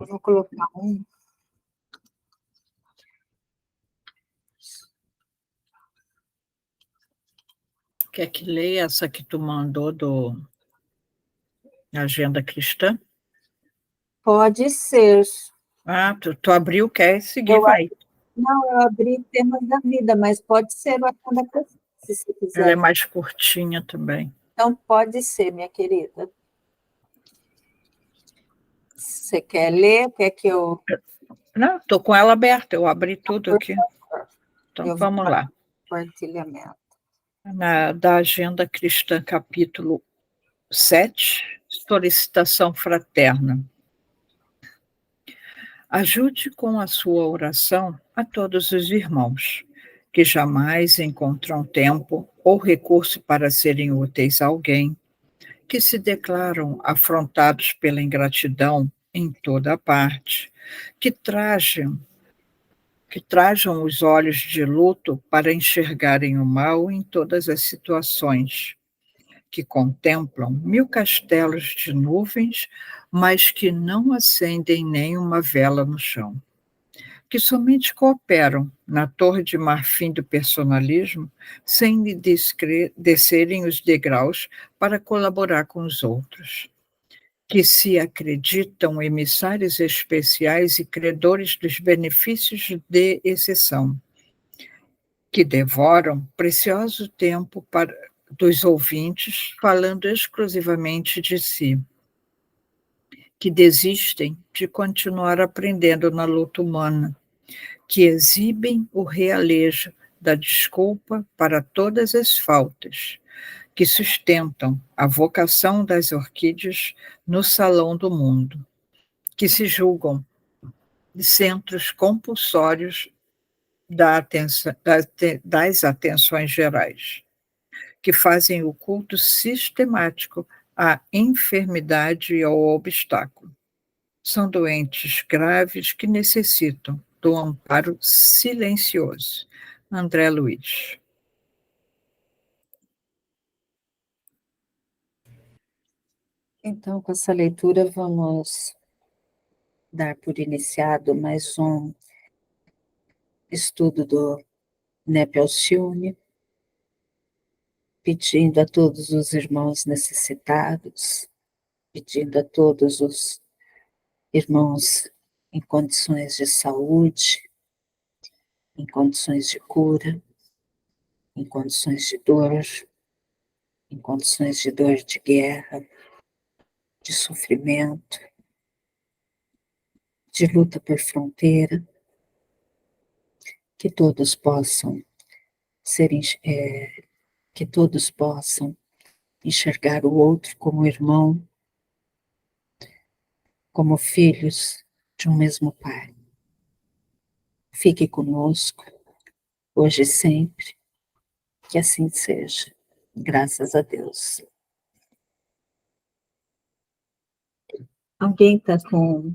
vou colocar um. Quer que leia essa que tu mandou do Agenda Cristã? Pode ser. Ah, tu abriu, quer seguir, vai. Não, eu abri Temas da Vida, mas pode ser o Agenda Cristã, se você quiser. Ela é mais curtinha também. Então, pode ser, minha querida. Você quer ler? Quer que eu... Não, estou com ela aberta, eu abri tudo aqui. Então, vamos lá. Compartilhamento. Da Agenda Cristã, capítulo 7, solicitação fraterna. Ajude com a sua oração a todos os irmãos, que jamais encontram tempo ou recurso para serem úteis a alguém, que se declaram afrontados pela ingratidão em toda parte, que trajam os olhos de luto para enxergarem o mal em todas as situações, que contemplam 1000 castelos de nuvens, mas que não acendem nem uma vela no chão, que somente cooperam na torre de marfim do personalismo, sem descerem os degraus para colaborar com os outros, que se acreditam emissários especiais e credores dos benefícios de exceção, que devoram precioso tempo dos ouvintes falando exclusivamente de si, que desistem de continuar aprendendo na luta humana, que exibem o realejo da desculpa para todas as faltas, que sustentam a vocação das orquídeas no salão do mundo, que se julgam centros compulsórios das atenções gerais, que fazem o culto sistemático à enfermidade e ao obstáculo. São doentes graves que necessitam do amparo silencioso. André Luiz. Então, com essa leitura, vamos dar por iniciado mais um estudo do Nepe Alcione, pedindo a todos os irmãos necessitados, pedindo a todos os irmãos em condições de saúde, em condições de cura, em condições de dor de guerra, de sofrimento, de luta por fronteira, que todos possam que todos possam enxergar o outro como irmão, como filhos de um mesmo Pai. Fique conosco, hoje e sempre, que assim seja, graças a Deus. Alguém está com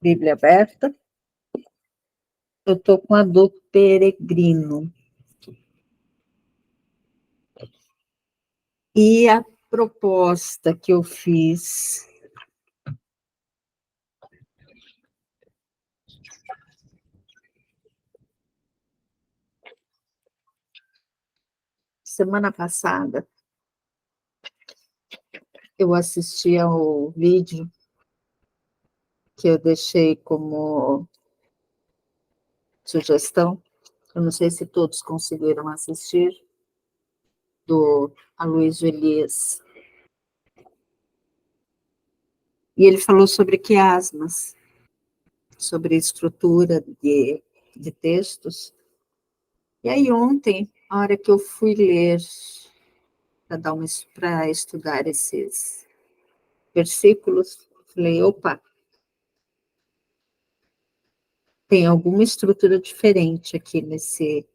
Bíblia aberta? Eu estou com a do Peregrino. E a proposta que eu fiz semana passada, eu assisti ao vídeo que eu deixei como sugestão, eu não sei se todos conseguiram assistir, do Aloysio Elias. E ele falou sobre quiasmas, sobre estrutura de textos. E aí ontem, a hora que eu fui ler, para estudar esses versículos, falei, opa, tem alguma estrutura diferente aqui nesses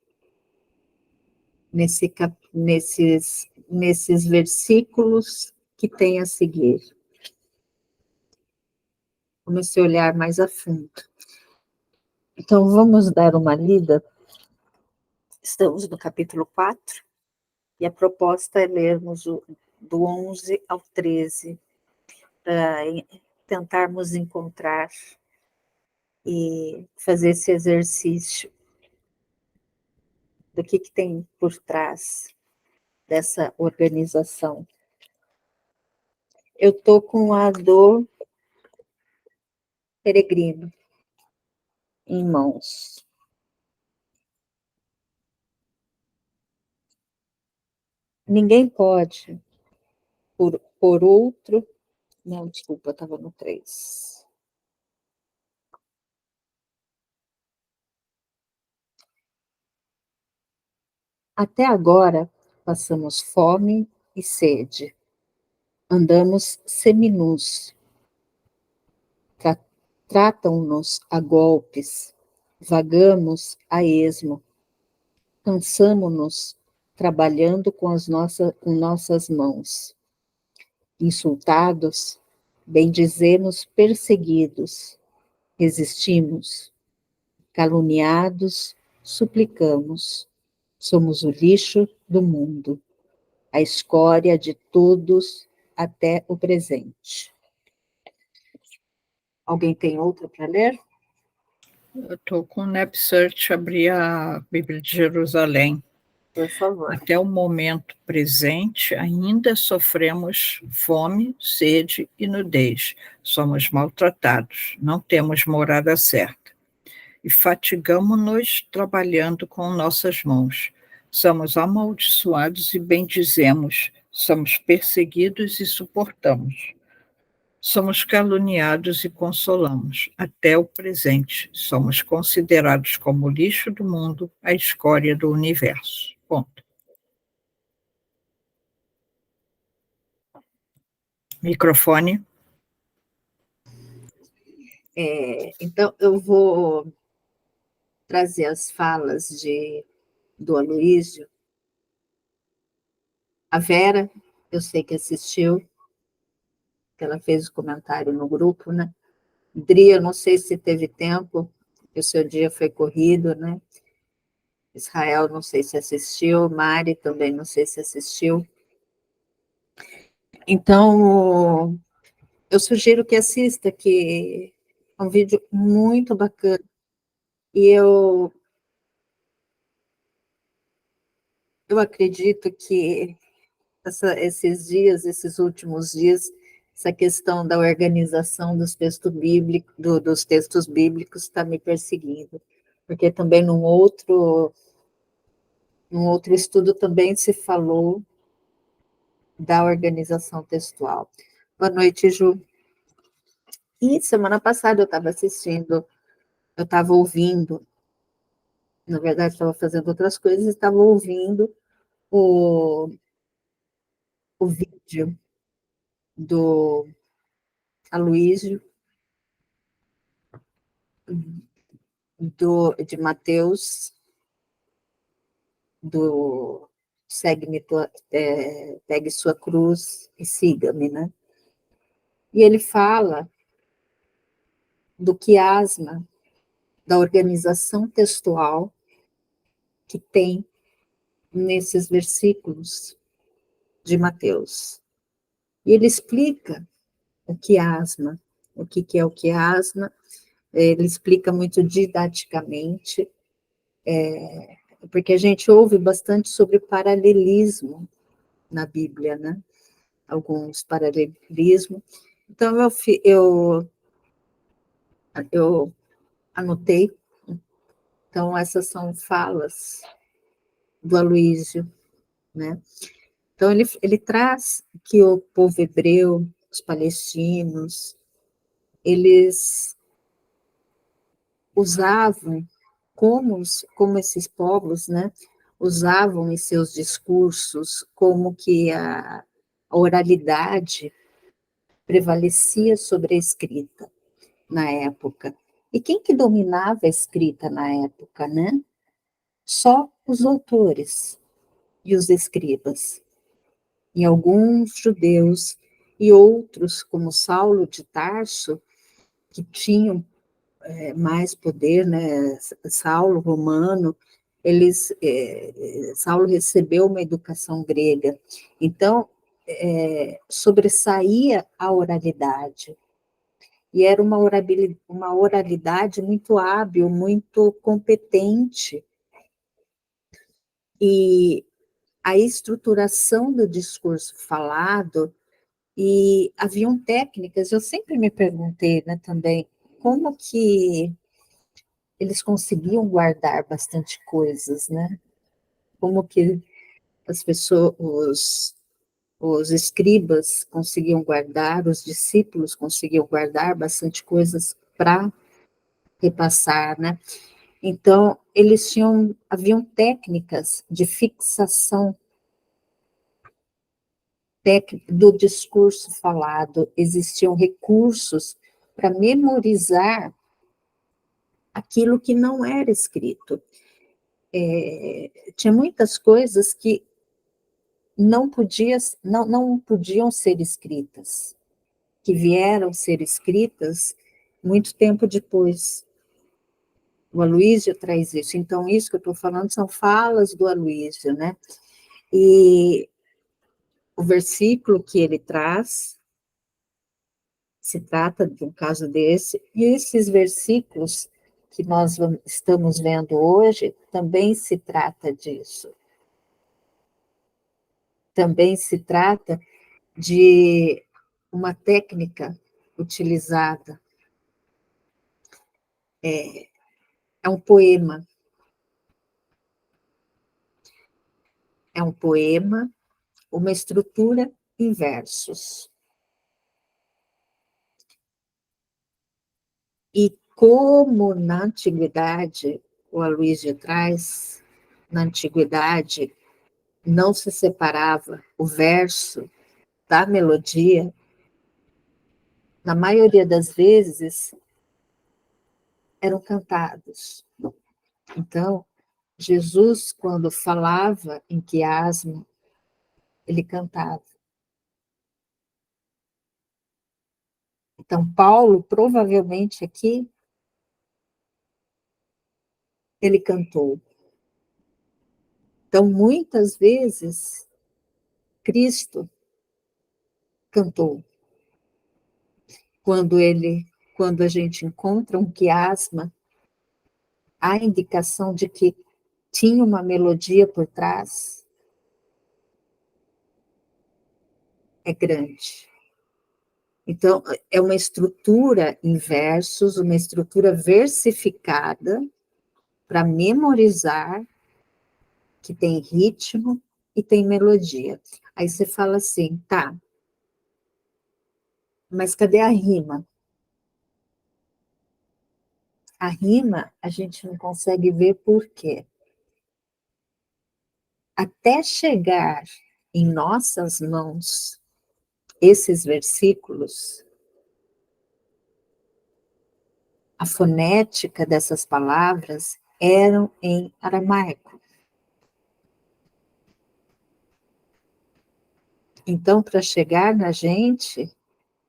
versículos que tem a seguir. Comecei a olhar mais a fundo. Então, vamos dar uma lida. Estamos no capítulo 4, e a proposta é lermos do 11 ao 13, para tentarmos encontrar e fazer esse exercício do que tem por trás dessa organização. Eu estou com a do peregrino em mãos. Ninguém pode, por outro. Não, desculpa, estava no 3. Até agora, passamos fome e sede. Andamos seminus. Tratam-nos a golpes. Vagamos a esmo. Cansamo-nos trabalhando com nossas mãos. Insultados, bendizemos perseguidos. Resistimos. Caluniados, suplicamos. Somos o lixo do mundo, a escória de todos até o presente. Alguém tem outra para ler? Eu estou com o NapSearch, abri a Bíblia de Jerusalém. Por favor. Até o momento presente, ainda sofremos fome, sede e nudez. Somos maltratados, não temos morada certa. E fatigamo-nos trabalhando com nossas mãos. Somos amaldiçoados e bendizemos. Somos perseguidos e suportamos. Somos caluniados e consolamos. Até o presente, somos considerados como o lixo do mundo, a escória do universo. Ponto. Microfone. Então, eu vou trazer as falas do Aloísio. A Vera, eu sei que assistiu, que ela fez o comentário no grupo, né? Dri, eu não sei se teve tempo, o seu dia foi corrido, né? Israel, não sei se assistiu, Mari também não sei se assistiu. Então, eu sugiro que assista, que é um vídeo muito bacana. E eu acredito que esses últimos dias, essa questão da organização dos textos bíblicos está me perseguindo, porque também num outro estudo também se falou da organização textual. Boa noite, Ju. E semana passada eu estava ouvindo, na verdade estava fazendo outras coisas, estava ouvindo o vídeo do Aloísio, de Mateus, do pegue sua cruz e siga-me, né? E ele fala do quiasma, da organização textual que tem nesses versículos de Mateus. E ele explica o quiasma, o que é o quiasma, ele explica muito didaticamente, porque a gente ouve bastante sobre paralelismo na Bíblia, né? Alguns paralelismos. Então, eu anotei. Então, essas são falas do Aloísio, né? Então, ele traz que o povo hebreu, os palestinos, eles usavam, como esses povos, né, usavam em seus discursos, como que a oralidade prevalecia sobre a escrita na época. E quem que dominava a escrita na época, né? Só os autores e os escribas. E alguns judeus e outros, como Saulo de Tarso, que tinham mais poder, né? Saulo romano, Saulo recebeu uma educação grega, então sobressaía a oralidade. e era uma oralidade muito hábil, muito competente, e a estruturação do discurso falado, e haviam técnicas, eu sempre me perguntei, né, também, como que eles conseguiam guardar bastante coisas, né? Como que as pessoas, os escribas conseguiam guardar, os discípulos conseguiam guardar bastante coisas para repassar, né? Então, haviam técnicas de fixação do discurso falado, existiam recursos para memorizar aquilo que não era escrito. Tinha muitas coisas que não podiam ser escritas, que vieram ser escritas muito tempo depois. O Aloísio traz isso. Então, isso que eu estou falando são falas do Aloísio, né? E o versículo que ele traz se trata de um caso desse, e esses versículos que nós estamos vendo hoje também se trata disso. Também se trata de uma técnica utilizada. É um poema. É um poema, uma estrutura em versos. E como na antiguidade, o Aloysio traz, na antiguidade, não se separava o verso da melodia, na maioria das vezes eram cantados. Então, Jesus, quando falava em quiasmo, ele cantava. Então, Paulo, provavelmente aqui, ele cantou. Então, muitas vezes, Cristo cantou. Quando a gente encontra um quiasma, há indicação de que tinha uma melodia por trás, é grande. Então, é uma estrutura em versos, uma estrutura versificada para memorizar, que tem ritmo e tem melodia. Aí você fala assim, tá, mas cadê a rima? A rima a gente não consegue ver por quê. Até chegar em nossas mãos esses versículos, a fonética dessas palavras eram em aramaico. Então, para chegar na gente,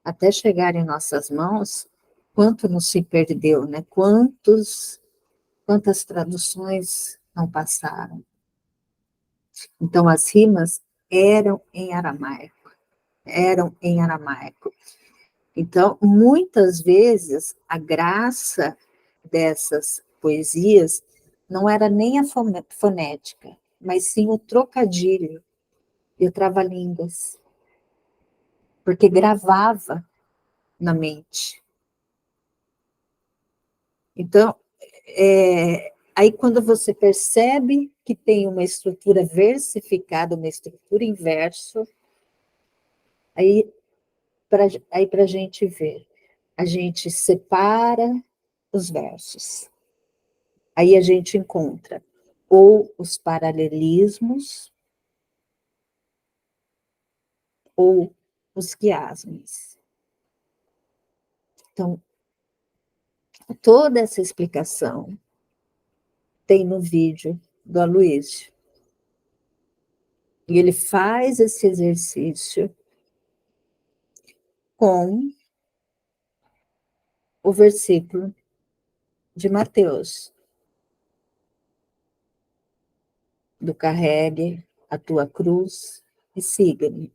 até chegar em nossas mãos, quanto não se perdeu, né? Quantas traduções não passaram. Então, as rimas eram em aramaico, eram em aramaico. Então, muitas vezes, a graça dessas poesias não era nem a fonética, mas sim o trocadilho e o trava-línguas, porque gravava na mente. Então, aí quando você percebe que tem uma estrutura versificada, uma estrutura em verso, aí para a gente ver, a gente separa os versos. Aí a gente encontra ou os paralelismos ou os quiasmos. Então, toda essa explicação tem no vídeo do Aloysio. E ele faz esse exercício com o versículo de Mateus, do carregue a tua cruz e siga-me.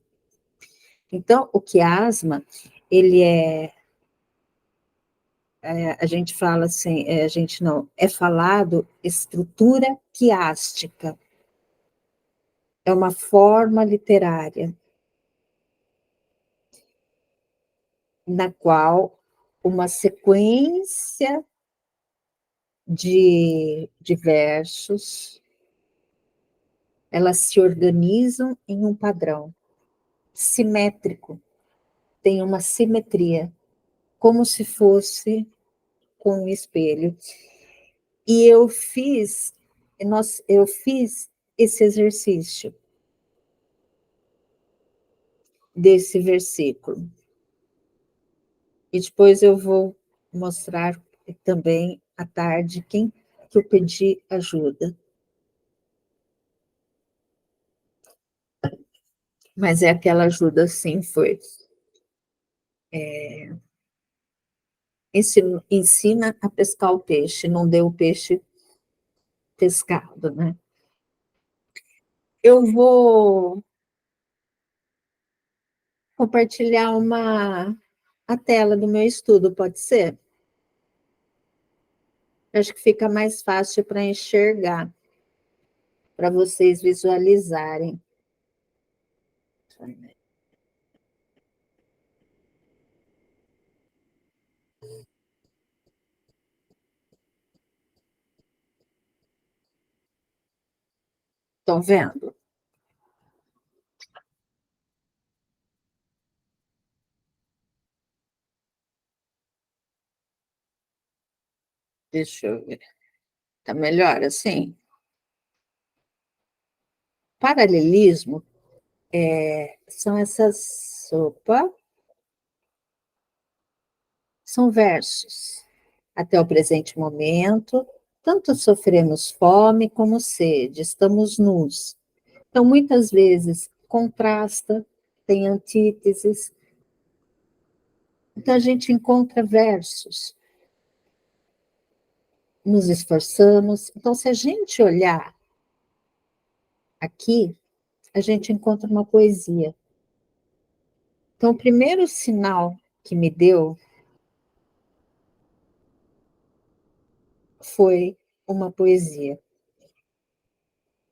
Então, o quiasma, ele é a gente fala assim, a gente não, é falado estrutura quiástica, é uma forma literária na qual uma sequência de versos, elas se organizam em um padrão simétrico, tem uma simetria, como se fosse com um espelho. E eu fiz esse exercício desse versículo. E depois eu vou mostrar também à tarde quem que eu pedi ajuda. Mas é aquela ajuda, sim, foi. Ensina a pescar o peixe, não deu o peixe pescado, né? Eu vou compartilhar a tela do meu estudo, pode ser? Acho que fica mais fácil para enxergar, para vocês visualizarem. Estão vendo? Deixa eu ver. Está melhor assim? Paralelismo são essas. Opa! São versos. Até o presente momento, tanto sofremos fome como sede, estamos nus. Então, muitas vezes, contrasta, tem antíteses. Então, a gente encontra versos, nos esforçamos. Então, se a gente olhar aqui, a gente encontra uma poesia. Então, o primeiro sinal que me deu foi uma poesia.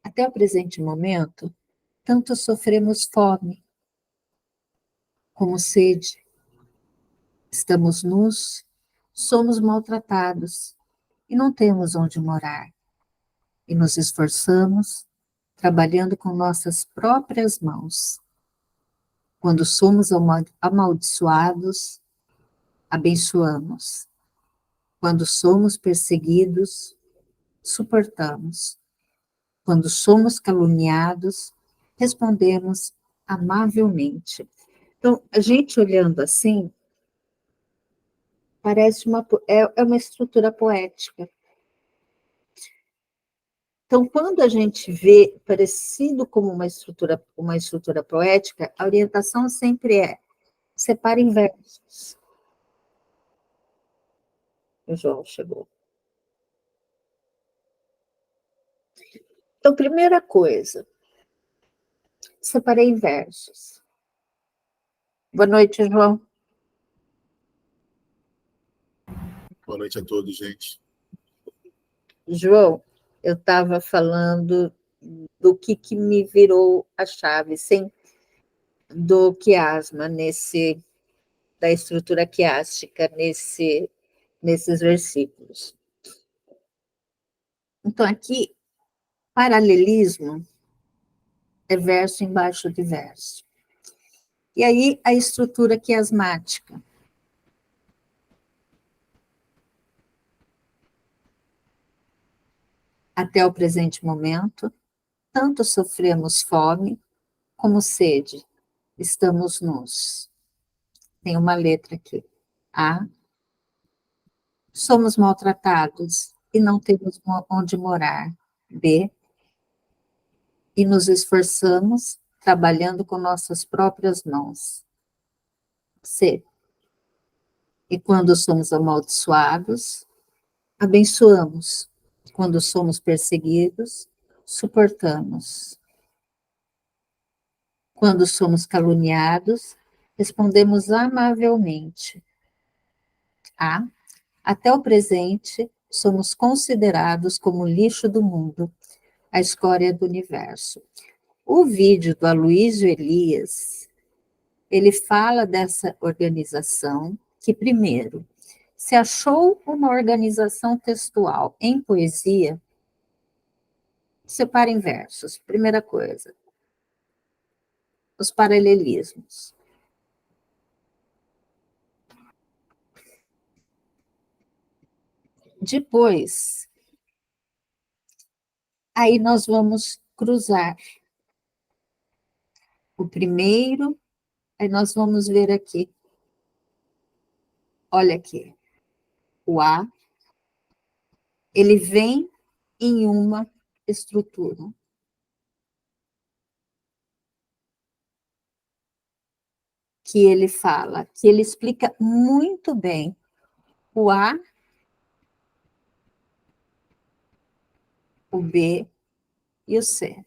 Até o presente momento, tanto sofremos fome como sede, estamos nus, somos maltratados e não temos onde morar. E nos esforçamos, trabalhando com nossas próprias mãos. Quando somos amaldiçoados, abençoamos. Quando somos perseguidos, suportamos. Quando somos caluniados, respondemos amavelmente. Então, a gente olhando assim, parece é uma estrutura poética. Então, quando a gente vê parecido como uma estrutura poética, a orientação sempre é separe em versos. O João chegou. Então, primeira coisa, separei em versos. Boa noite, João. Boa noite a todos, gente. João, eu estava falando do que me virou a chave, sem do quiasma da estrutura quiástica nesses versículos. Então, aqui, paralelismo é verso embaixo de verso. E aí, a estrutura quiasmática. Até o presente momento, tanto sofremos fome como sede, estamos nus. Tem uma letra aqui. A. Somos maltratados e não temos onde morar. B. E nos esforçamos trabalhando com nossas próprias mãos. C. E quando somos amaldiçoados, abençoamos. Quando somos perseguidos, suportamos. Quando somos caluniados, respondemos amavelmente. A. Até o presente, somos considerados como lixo do mundo, a escória do universo. O vídeo do Aloysio Elias, ele fala dessa organização que, primeiro, se achou uma organização textual em poesia, separa em versos. Primeira coisa, os paralelismos. Depois, aí nós vamos cruzar o primeiro, aí nós vamos ver aqui. Olha aqui, o A, ele vem em uma estrutura. Que ele fala, que ele explica muito bem o A, o B e o C.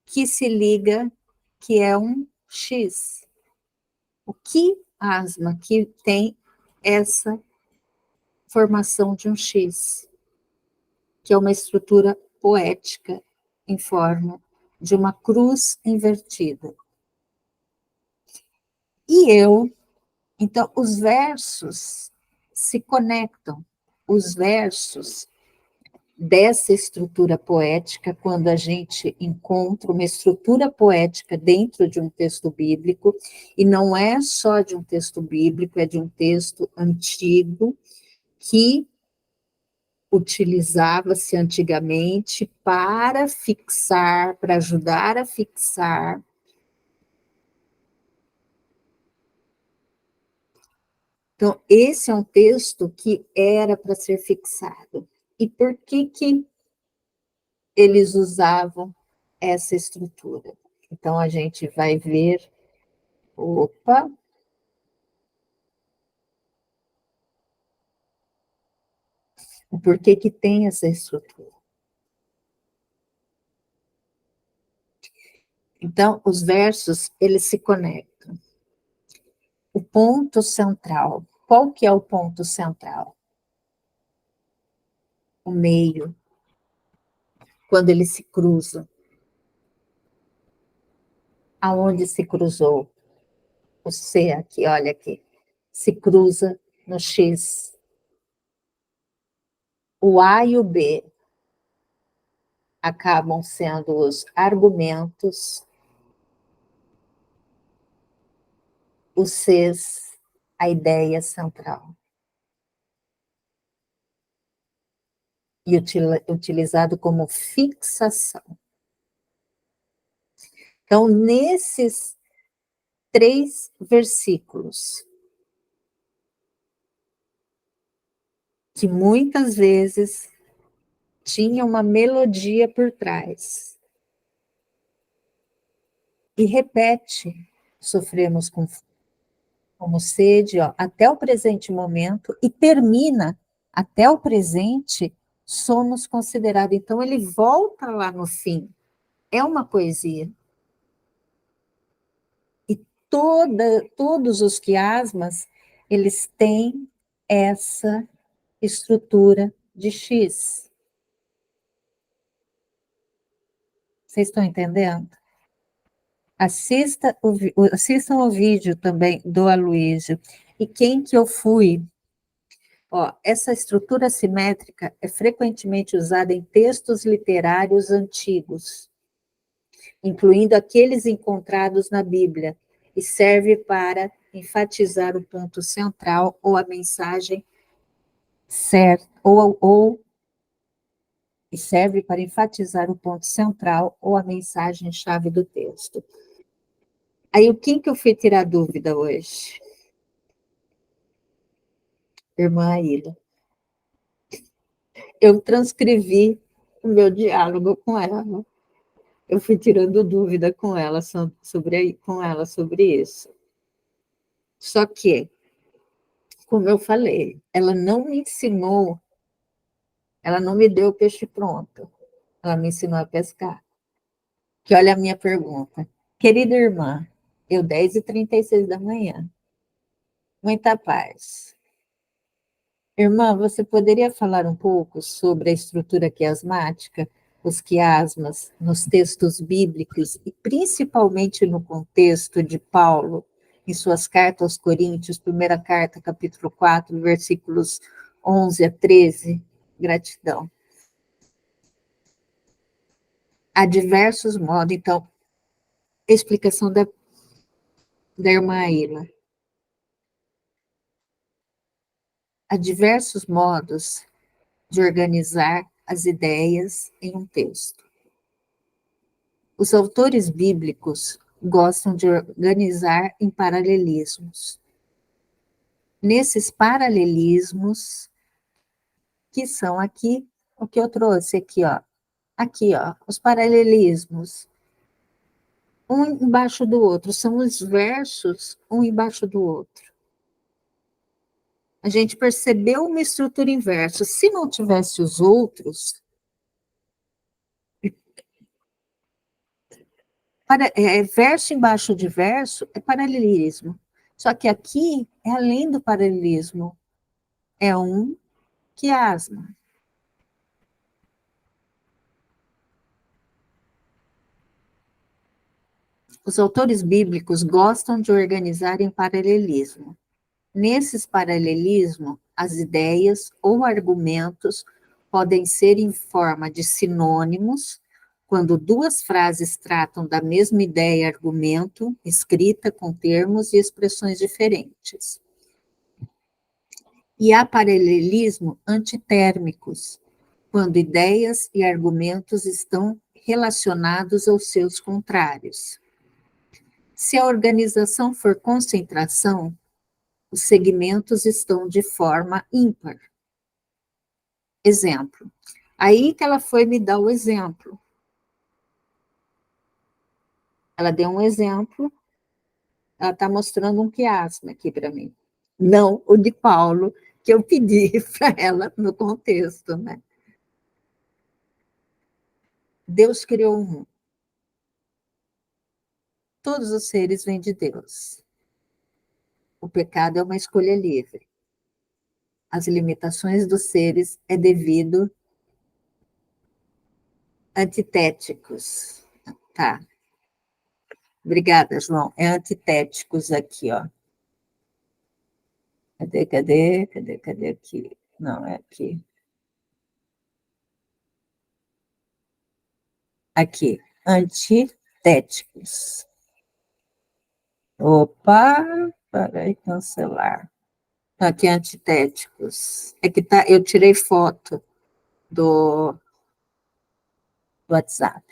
Que se liga, que é um X. O que asma que tem essa formação de um X, que é uma estrutura poética em forma de uma cruz invertida. E então, os versos se conectam, os versos dessa estrutura poética, quando a gente encontra uma estrutura poética dentro de um texto bíblico, e não é só de um texto bíblico, é de um texto antigo, que utilizava-se antigamente para fixar, para ajudar a fixar. Então, esse é um texto que era para ser fixado. E por que eles usavam essa estrutura? Então, a gente vai ver, opa, o porquê que tem essa estrutura. Então, os versos, eles se conectam. O ponto central, qual que é o ponto central? O meio, quando eles se cruzam. Aonde se cruzou? O C aqui, olha aqui. Se cruza no X. O A e o B acabam sendo os argumentos, os Cs, a ideia central. E utilizado como fixação. Então, nesses 3 versículos, que muitas vezes tinha uma melodia por trás, e repete, sofremos como sede, ó, até o presente momento, e termina, até o presente, somos considerados. Então, ele volta lá no fim. É uma poesia. E todos os quiasmas, eles têm essa estrutura de X. Vocês estão entendendo? Assistam o vídeo também do Aloysio. E quem que eu fui? Ó, essa estrutura simétrica é frequentemente usada em textos literários antigos, incluindo aqueles encontrados na Bíblia, e serve para enfatizar o ponto central ou a mensagem certa, e serve para enfatizar o ponto central ou a mensagem-chave do texto. Aí, o que eu fui tirar dúvida hoje? Irmã Aida. Eu transcrevi o meu diálogo com ela. Eu fui tirando dúvida com ela sobre isso. Só que, como eu falei, ela não me ensinou, ela não me deu o peixe pronto, ela me ensinou a pescar. Que olha a minha pergunta. Querida irmã, eu 10h36 da manhã, muita paz. Irmã, você poderia falar um pouco sobre a estrutura quiasmática, os quiasmas, nos textos bíblicos e principalmente no contexto de Paulo, em suas cartas aos Coríntios, primeira carta, capítulo 4, versículos 11 a 13? Gratidão. Há diversos modos, então, explicação da irmã Aila. Há diversos modos de organizar as ideias em um texto. Os autores bíblicos gostam de organizar em paralelismos. Nesses paralelismos, que são aqui, o que eu trouxe aqui, ó, os paralelismos, um embaixo do outro, são os versos um embaixo do outro. A gente percebeu uma estrutura inversa. Se não tivesse os outros, verso embaixo de verso é paralelismo. Só que aqui é além do paralelismo, é um quiasma. Os autores bíblicos gostam de organizar em paralelismo. Nesses paralelismos, as ideias ou argumentos podem ser em forma de sinônimos, quando duas frases tratam da mesma ideia e argumento, escrita com termos e expressões diferentes. E há paralelismo antitérmicos, quando ideias e argumentos estão relacionados aos seus contrários. Se a organização for concentração, os segmentos estão de forma ímpar. Exemplo. Aí que ela foi me dar o exemplo. Ela deu um exemplo, ela está mostrando um quiasma aqui para mim. Não o de Paulo, que eu pedi para ela no contexto, né? Deus criou o mundo. Todos os seres vêm de Deus. O pecado é uma escolha livre. As limitações dos seres é devido antitéticos. Tá. Obrigada, João. É antitéticos aqui, ó. Cadê aqui? Não, é aqui. Aqui, antitéticos. Opa, peraí, cancelar. Aqui, antitéticos. É que tá, eu tirei foto do WhatsApp.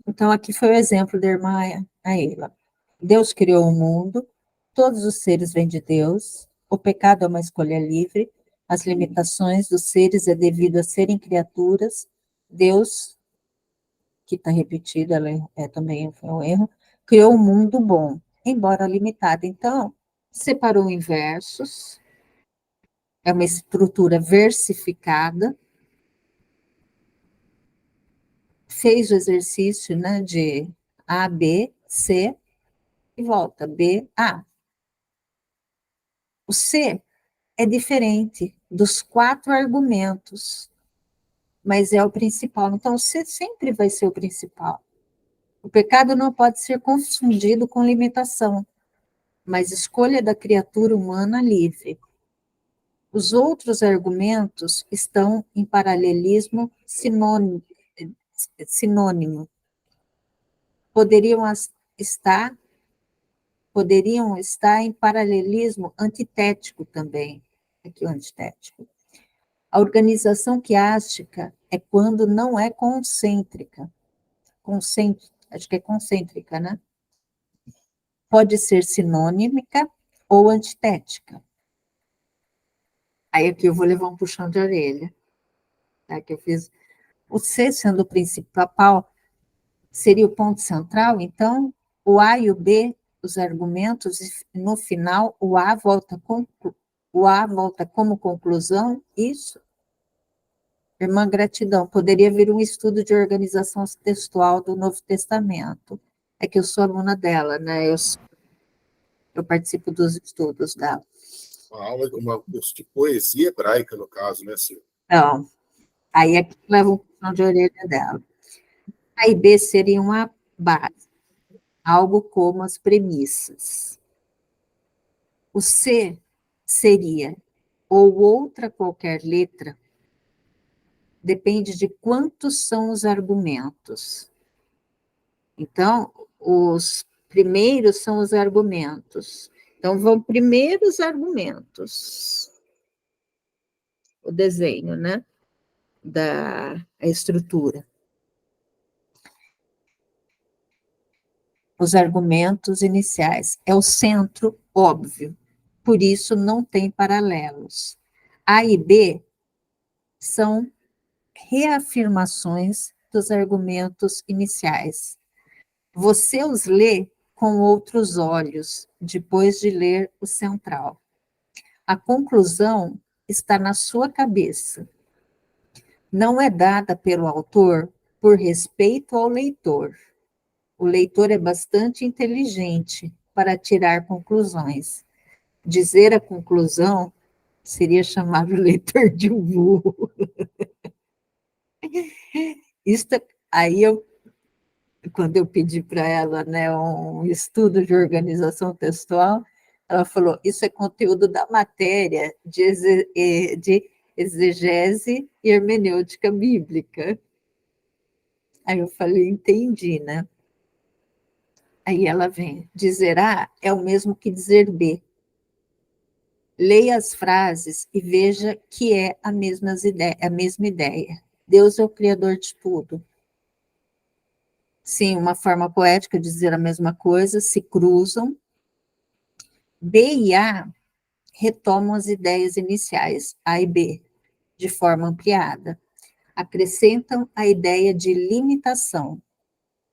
Então, aqui foi o exemplo da irmã Aila. Deus criou o mundo, todos os seres vêm de Deus, o pecado é uma escolha livre, as limitações dos seres é devido a serem criaturas, Deus, que está repetido, ela também foi um erro, criou um mundo bom, embora limitado. Então, separou em versos, é uma estrutura versificada, fez o exercício, né, de A, B, C, e volta, B, A. O C é diferente dos 4 argumentos, mas é o principal. Então, o C sempre vai ser o principal. O pecado não pode ser confundido com limitação, mas escolha da criatura humana livre. Os outros argumentos estão em paralelismo sinônimo. Poderiam estar em paralelismo antitético também. Aqui o antitético. A organização quiástica é quando não é concêntrica. Acho que é concêntrica, né? Pode ser sinônimica ou antitética. Aí aqui eu vou levar um puxão de orelha. Tá? Que eu fiz. O C sendo o principal, seria o ponto central, então o A e o B, os argumentos, e no final o A volta como conclusão, isso. Irmã, gratidão. Poderia vir um estudo de organização textual do Novo Testamento. É que eu sou aluna dela, né? Eu participo dos estudos dela. Uma aula, um curso de poesia hebraica, no caso, né, Silvia? Então, aí é que leva um puxão de orelha dela. A e B seria uma base, algo como as premissas. O C seria ou outra qualquer letra, depende de quantos são os argumentos. Então, os primeiros são os argumentos. Então, vão primeiro os argumentos. O desenho, né? A estrutura. Os argumentos iniciais. É o centro, óbvio. Por isso, não tem paralelos. A e B são reafirmações dos argumentos iniciais. Você os lê com outros olhos, depois de ler o central. A conclusão está na sua cabeça. Não é dada pelo autor por respeito ao leitor. O leitor é bastante inteligente para tirar conclusões. Dizer a conclusão seria chamar o leitor de um burro. Isso, aí quando eu pedi para ela, né, um estudo de organização textual, ela falou, isso é conteúdo da matéria de exegese e hermenêutica bíblica. Aí eu falei, entendi, né? Aí ela vem, dizer A é o mesmo que dizer B. Leia as frases e veja que é a mesma ideia. Deus é o criador de tudo. Sim, uma forma poética de dizer a mesma coisa, se cruzam. B e A retomam as ideias iniciais, A e B, de forma ampliada. Acrescentam a ideia de limitação.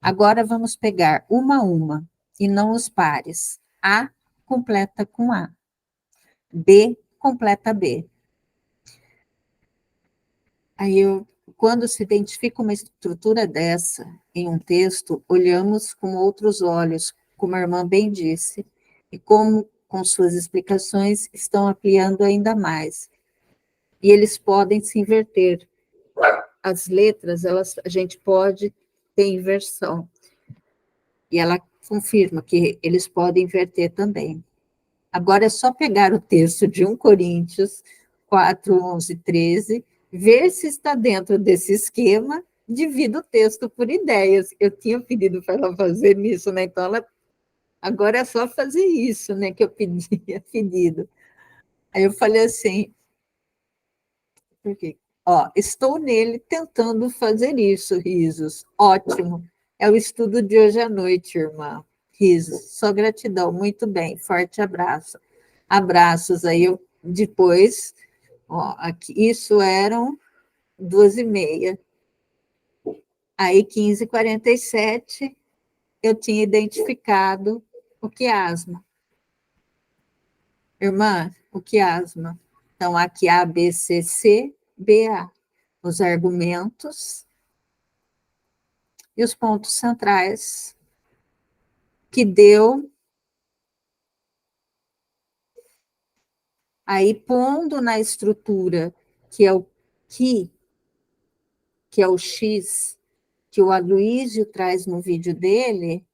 Agora vamos pegar uma a uma, e não os pares. A completa com A. B completa B. Aí quando se identifica uma estrutura dessa em um texto, olhamos com outros olhos, como a irmã bem disse, e como, com suas explicações, estão ampliando ainda mais. E eles podem se inverter. As letras, a gente pode ter inversão. E ela confirma que eles podem inverter também. Agora é só pegar o texto de 1 Coríntios 4, 11, 13, ver se está dentro desse esquema, divida o texto por ideias. Eu tinha pedido para ela fazer isso, né? Então, agora é só fazer isso, né? Que eu tinha pedido. Aí eu falei assim, por quê? Ó, estou nele tentando fazer isso, risos. Ótimo. É o estudo de hoje à noite, irmã. Risos. Só gratidão. Muito bem. Forte abraço. Abraços. Aí eu depois, ó, aqui, isso eram 2h30. Aí, 15h47, eu tinha identificado o quiasma. Irmã, o quiasma. Então, aqui A, B, C, C, B, A. Os argumentos e os pontos centrais que deu, aí pondo na estrutura que é o que é o X, que o Aloysio traz no vídeo dele,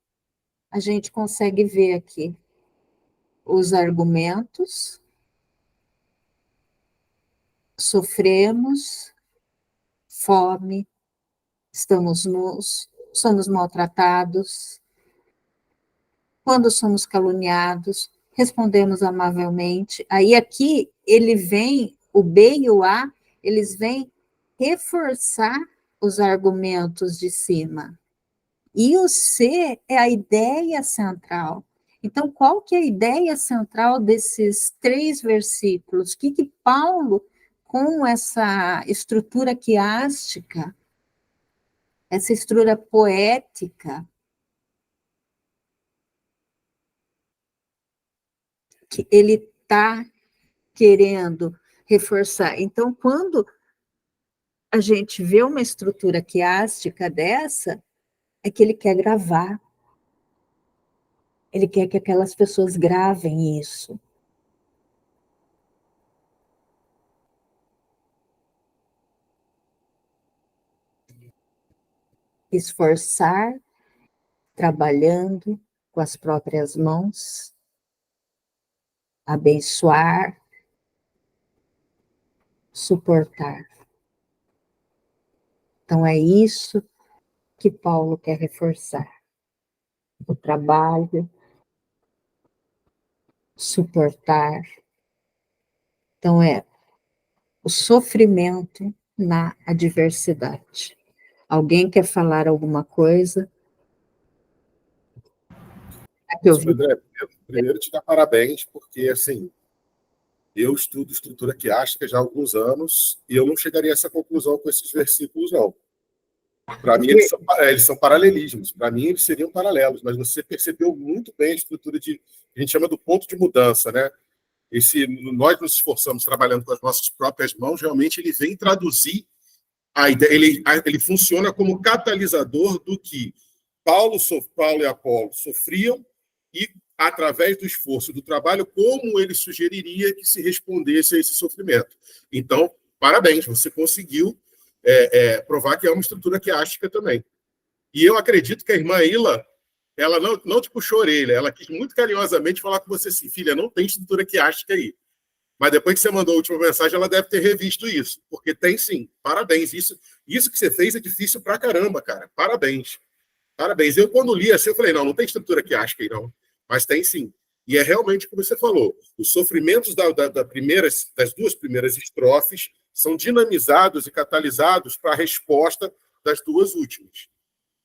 a gente consegue ver aqui os argumentos, sofremos fome, estamos nus, somos maltratados, quando somos caluniados, respondemos amavelmente. Aí aqui ele vem, o B e o A, eles vêm reforçar os argumentos de cima. E o C é a ideia central. Então, qual que é a ideia central desses 3 versículos? O que Paulo, com essa estrutura quiástica, essa estrutura poética, que ele está querendo reforçar. Então, quando a gente vê uma estrutura quiástica dessa, é que ele quer gravar. Ele quer que aquelas pessoas gravem isso. esforçar, trabalhando com as próprias mãos, abençoar, suportar. Então, é isso que Paulo quer reforçar: o trabalho, suportar. Então, é o sofrimento na adversidade. Alguém quer falar alguma coisa? Aqui eu vi. André, primeiro te dar parabéns, porque, assim, eu estudo estrutura quiástica já há alguns anos e eu não chegaria a essa conclusão com esses versículos, não. Para mim, eles são paralelismos. Para mim, eles seriam paralelos, mas você percebeu muito bem a estrutura que a gente chama do ponto de mudança, né? Nós nos esforçamos trabalhando com as nossas próprias mãos, realmente ele vem traduzir a ideia, ele funciona como catalisador do que Paulo e Apolo sofriam e, através do esforço do trabalho, como ele sugeriria que se respondesse a esse sofrimento. Então, parabéns, você conseguiu provar que é uma estrutura quiástica também. E eu acredito que a irmã Ila, ela não te puxou a orelha, ela quis muito carinhosamente falar com você assim, filha, não tem estrutura quiástica aí. Mas depois que você mandou a última mensagem, ela deve ter revisto isso, porque tem sim. Parabéns. Isso que você fez é difícil pra caramba, cara. Parabéns. Parabéns. Eu, quando li assim, eu falei, não tem estrutura quiástica aí, não. Mas tem sim. E é realmente como você falou. Os sofrimentos das duas primeiras estrofes são dinamizados e catalisados para a resposta das duas últimas.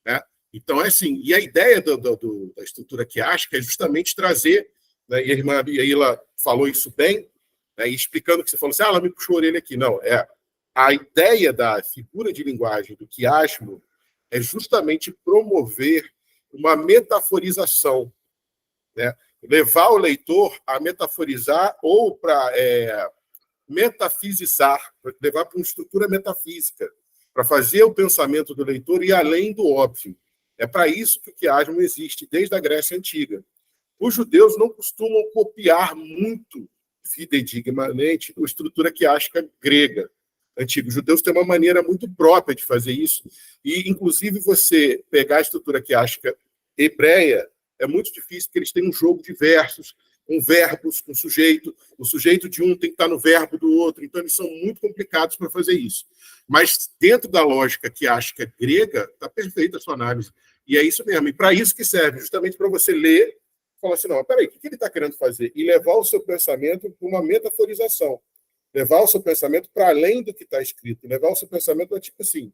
Né? Então, é assim. E a ideia da estrutura quiástica é justamente trazer, né, e a irmã Ila falou isso bem, né, e explicando que você falou assim, ela me puxou a orelha aqui. Não, a ideia da figura de linguagem do quiasmo é justamente promover uma metaforização, né? Levar o leitor a metaforizar ou para metafisizar, levar para uma estrutura metafísica, para fazer o pensamento do leitor ir além do óbvio. É para isso que o quiasmo existe desde a Grécia Antiga. Os judeus não costumam copiar muito fidedignamente a estrutura quiástica grega antiga. Os judeus têm uma maneira muito própria de fazer isso, e, inclusive, você pegar a estrutura quiástica hebreia é muito difícil, porque eles têm um jogo de versos, com verbos, com sujeito. O sujeito de um tem que estar no verbo do outro, então eles são muito complicados para fazer isso. Mas, dentro da lógica quiástica grega, está perfeita a sua análise. E é isso mesmo. E para isso que serve, justamente para você ler, falar assim, não, peraí, o que ele está querendo fazer? E levar o seu pensamento para uma metaforização. Levar o seu pensamento para além do que está escrito. Levar o seu pensamento, tipo assim,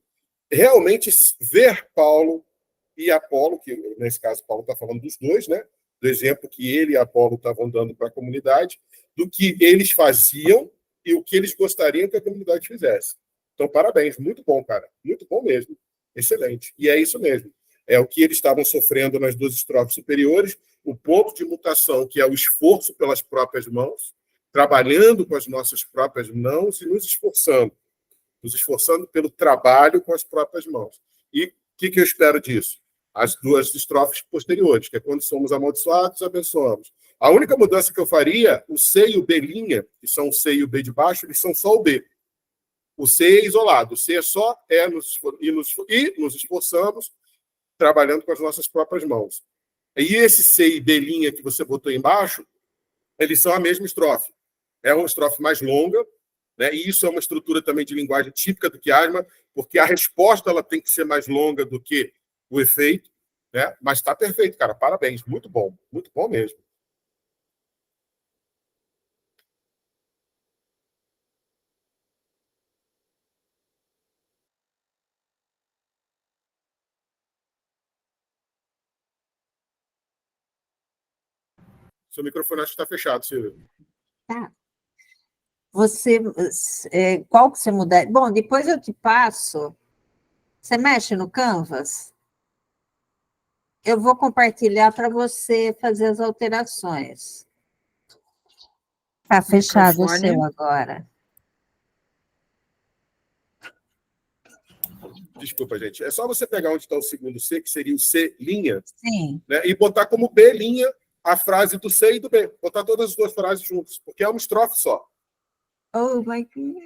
realmente ver Paulo e Apolo, que nesse caso Paulo está falando dos dois, né? Do exemplo que ele e Apolo estavam dando para a comunidade, do que eles faziam e o que eles gostariam que a comunidade fizesse. Então, parabéns, muito bom, cara. Muito bom mesmo. Excelente. E é isso mesmo. É o que eles estavam sofrendo nas duas estrofes superiores, o ponto de mutação, que é o esforço pelas próprias mãos, trabalhando com as nossas próprias mãos e nos esforçando pelo trabalho com as próprias mãos. E o que eu espero disso? As duas estrofes posteriores, que é quando somos amaldiçoados, abençoamos. A única mudança que eu faria, o C e o B', que são o C e o B de baixo, eles são só o B. O C é isolado, o C é só nos esforçamos trabalhando com as nossas próprias mãos. E esse C e B' que você botou embaixo, eles são a mesma estrofe. É uma estrofe mais longa, né? E isso é uma estrutura também de linguagem típica do quiasma, porque a resposta ela tem que ser mais longa do que o efeito, né? Mas está perfeito, cara. Parabéns. Muito bom mesmo. Seu microfone acho que está fechado, Silvio. Tá. Você, qual que você muda? Bom, depois eu te passo. Você mexe no Canvas? Eu vou compartilhar para você fazer as alterações. Está fechado o seu agora. Desculpa, gente. É só você pegar onde está o segundo C, que seria o C', Sim. né, e botar como B' a frase do C e do B. Botar todas as duas frases juntas, porque é uma estrofe só. Oh, my God.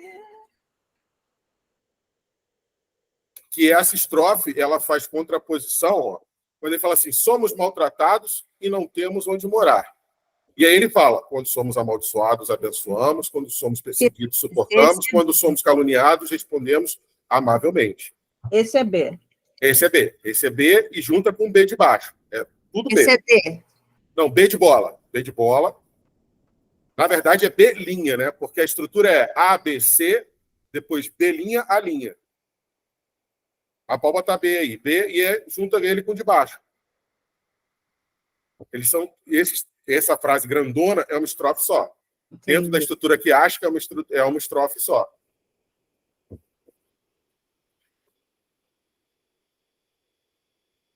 que essa estrofe ela faz contraposição, ó, quando ele fala assim, somos maltratados e não temos onde morar. E aí ele fala, quando somos amaldiçoados, abençoamos, quando somos perseguidos, suportamos, quando somos caluniados, respondemos amavelmente. Esse é B. Esse é B. Esse é B e junta com B de baixo. É tudo B. Esse é D. Não, B de bola. B de bola. Na verdade, é B', né? Porque a estrutura é A, B, C, depois B', A'. A palma está B aí. B e junta ele com o de baixo. Eles são... Essa frase grandona é uma estrofe só. Entendi. Dentro da estrutura quiástica é uma estrofe só.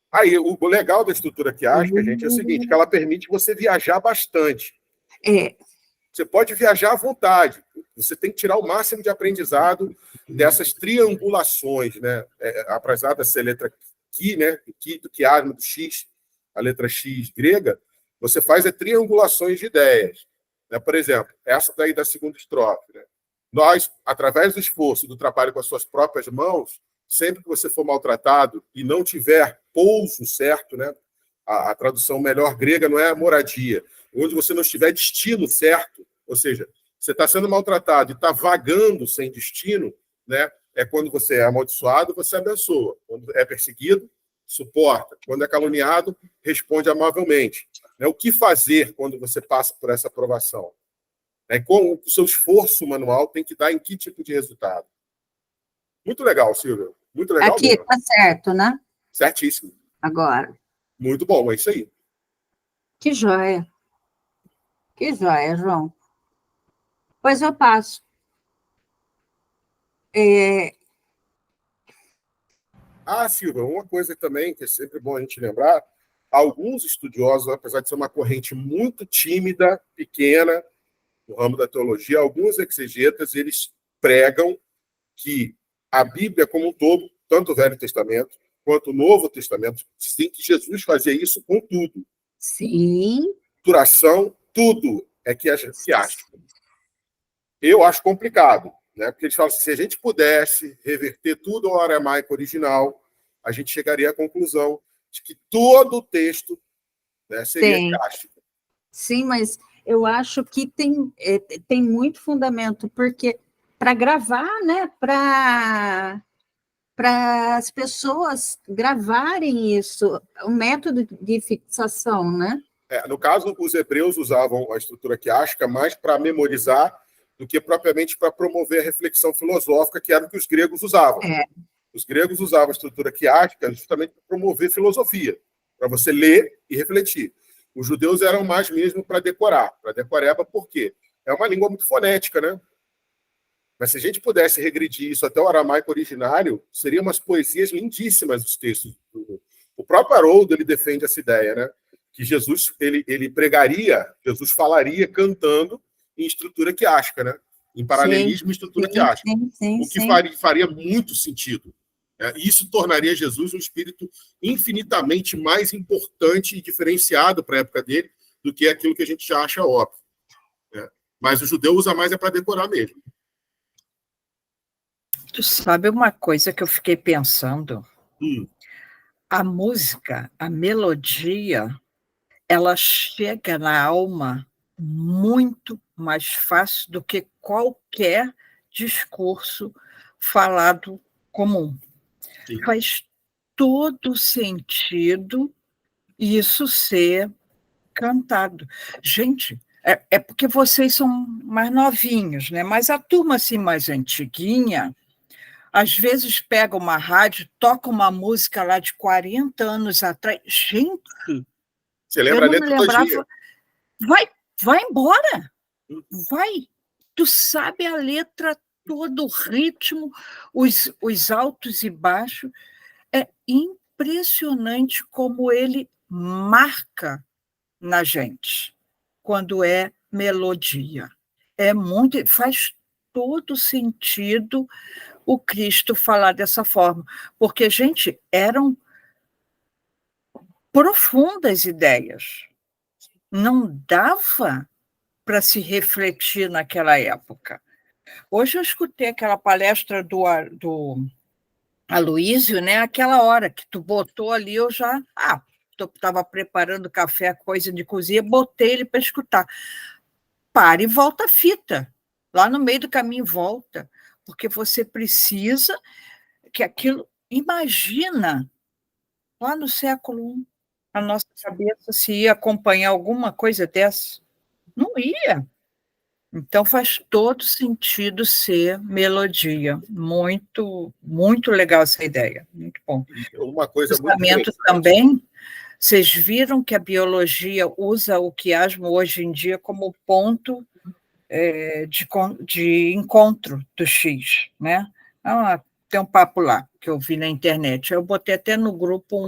Aí, o legal da estrutura quiástica, gente, é o seguinte, que ela permite você viajar bastante. Você pode viajar à vontade. Você tem que tirar o máximo de aprendizado dessas triangulações, né? Apesar dessa letra Qui, né? Do quiasma, do X, a letra X grega, você faz triangulações de ideias. Né? Por exemplo, essa daí da segunda estrofe. Né? Nós, através do esforço, do trabalho com as suas próprias mãos, sempre que você for maltratado e não tiver pouso certo, né? A tradução melhor grega não é moradia, onde você não estiver destino certo, ou seja, você está sendo maltratado e está vagando sem destino, né? É quando você é amaldiçoado, você abençoa. Quando é perseguido, suporta. Quando é caluniado, responde amavelmente. O que fazer quando você passa por essa provação? Com o seu esforço manual tem que dar em que tipo de resultado? Muito legal, Silvia. Muito legal. Aqui, mesmo. Tá certo, né? Certíssimo. Agora. Muito bom, é isso aí. Que joia. Que joia, João. Pois eu passo. Silvia, uma coisa também que é sempre bom a gente lembrar, alguns estudiosos, apesar de ser uma corrente muito tímida, pequena, no ramo da teologia, alguns exegetas, eles pregam que a Bíblia como um todo, tanto o Velho Testamento quanto o Novo Testamento, sim, que Jesus fazia isso com tudo. Sim. Duração, tudo é quiástica. Eu acho complicado, né? Porque eles falam assim, se a gente pudesse reverter tudo ao aramaico original, a gente chegaria à conclusão de que todo o texto, né, seria quiástico. Sim, mas eu acho que tem muito fundamento, porque para gravar, né, para as pessoas gravarem isso, o método de fixação, né? No caso, os hebreus usavam a estrutura quiástica mais para memorizar do que propriamente para promover a reflexão filosófica, que era o que os gregos usavam. Os gregos usavam a estrutura quiástica justamente para promover filosofia, para você ler e refletir. Os judeus eram mais mesmo para decorar. Para decoreba, por quê? É uma língua muito fonética, né? Mas se a gente pudesse regredir isso até o aramaico originário, seriam umas poesias lindíssimas os textos. O próprio Haroldo, ele defende essa ideia, né? Que Jesus, ele pregaria, Jesus falaria cantando em estrutura quiástica, né? Em paralelismo e estrutura quiástica. O que faria muito sentido. Isso tornaria Jesus um espírito infinitamente mais importante e diferenciado para a época dele do que aquilo que a gente já acha óbvio. Mas o judeu usa mais para decorar mesmo. Tu sabe uma coisa que eu fiquei pensando? A música, a melodia, ela chega na alma muito mais fácil do que qualquer discurso falado comum. Sim. Faz todo sentido isso ser cantado. Gente, é porque vocês são mais novinhos, né? Mas a turma assim mais antiguinha, às vezes pega uma rádio, toca uma música lá de 40 anos atrás. Gente, você lembra a letra lembrava. Vai embora. Vai. Tu sabe a letra, todo o ritmo, os altos e baixos. É impressionante como ele marca na gente quando é melodia. Faz todo sentido o Cristo falar dessa forma, porque, gente, eram profundas ideias. Não dava para se refletir naquela época. Hoje eu escutei aquela palestra do Aloísio, né? Aquela hora que tu botou ali, eu já estava preparando café, coisa de cozinha, botei ele para escutar. Para e volta a fita. Lá no meio do caminho volta, porque você precisa que aquilo. Imagina, lá no século I, a nossa cabeça se ia acompanhar alguma coisa dessa. Não ia. Então faz todo sentido ser melodia. Muito, muito legal essa ideia. Muito bom. E uma coisa muito Pensamento interessante. também. Vocês viram que a biologia usa o quiasmo hoje em dia como ponto de encontro do X, né? Tem um papo lá que eu vi na internet. Eu botei até no grupo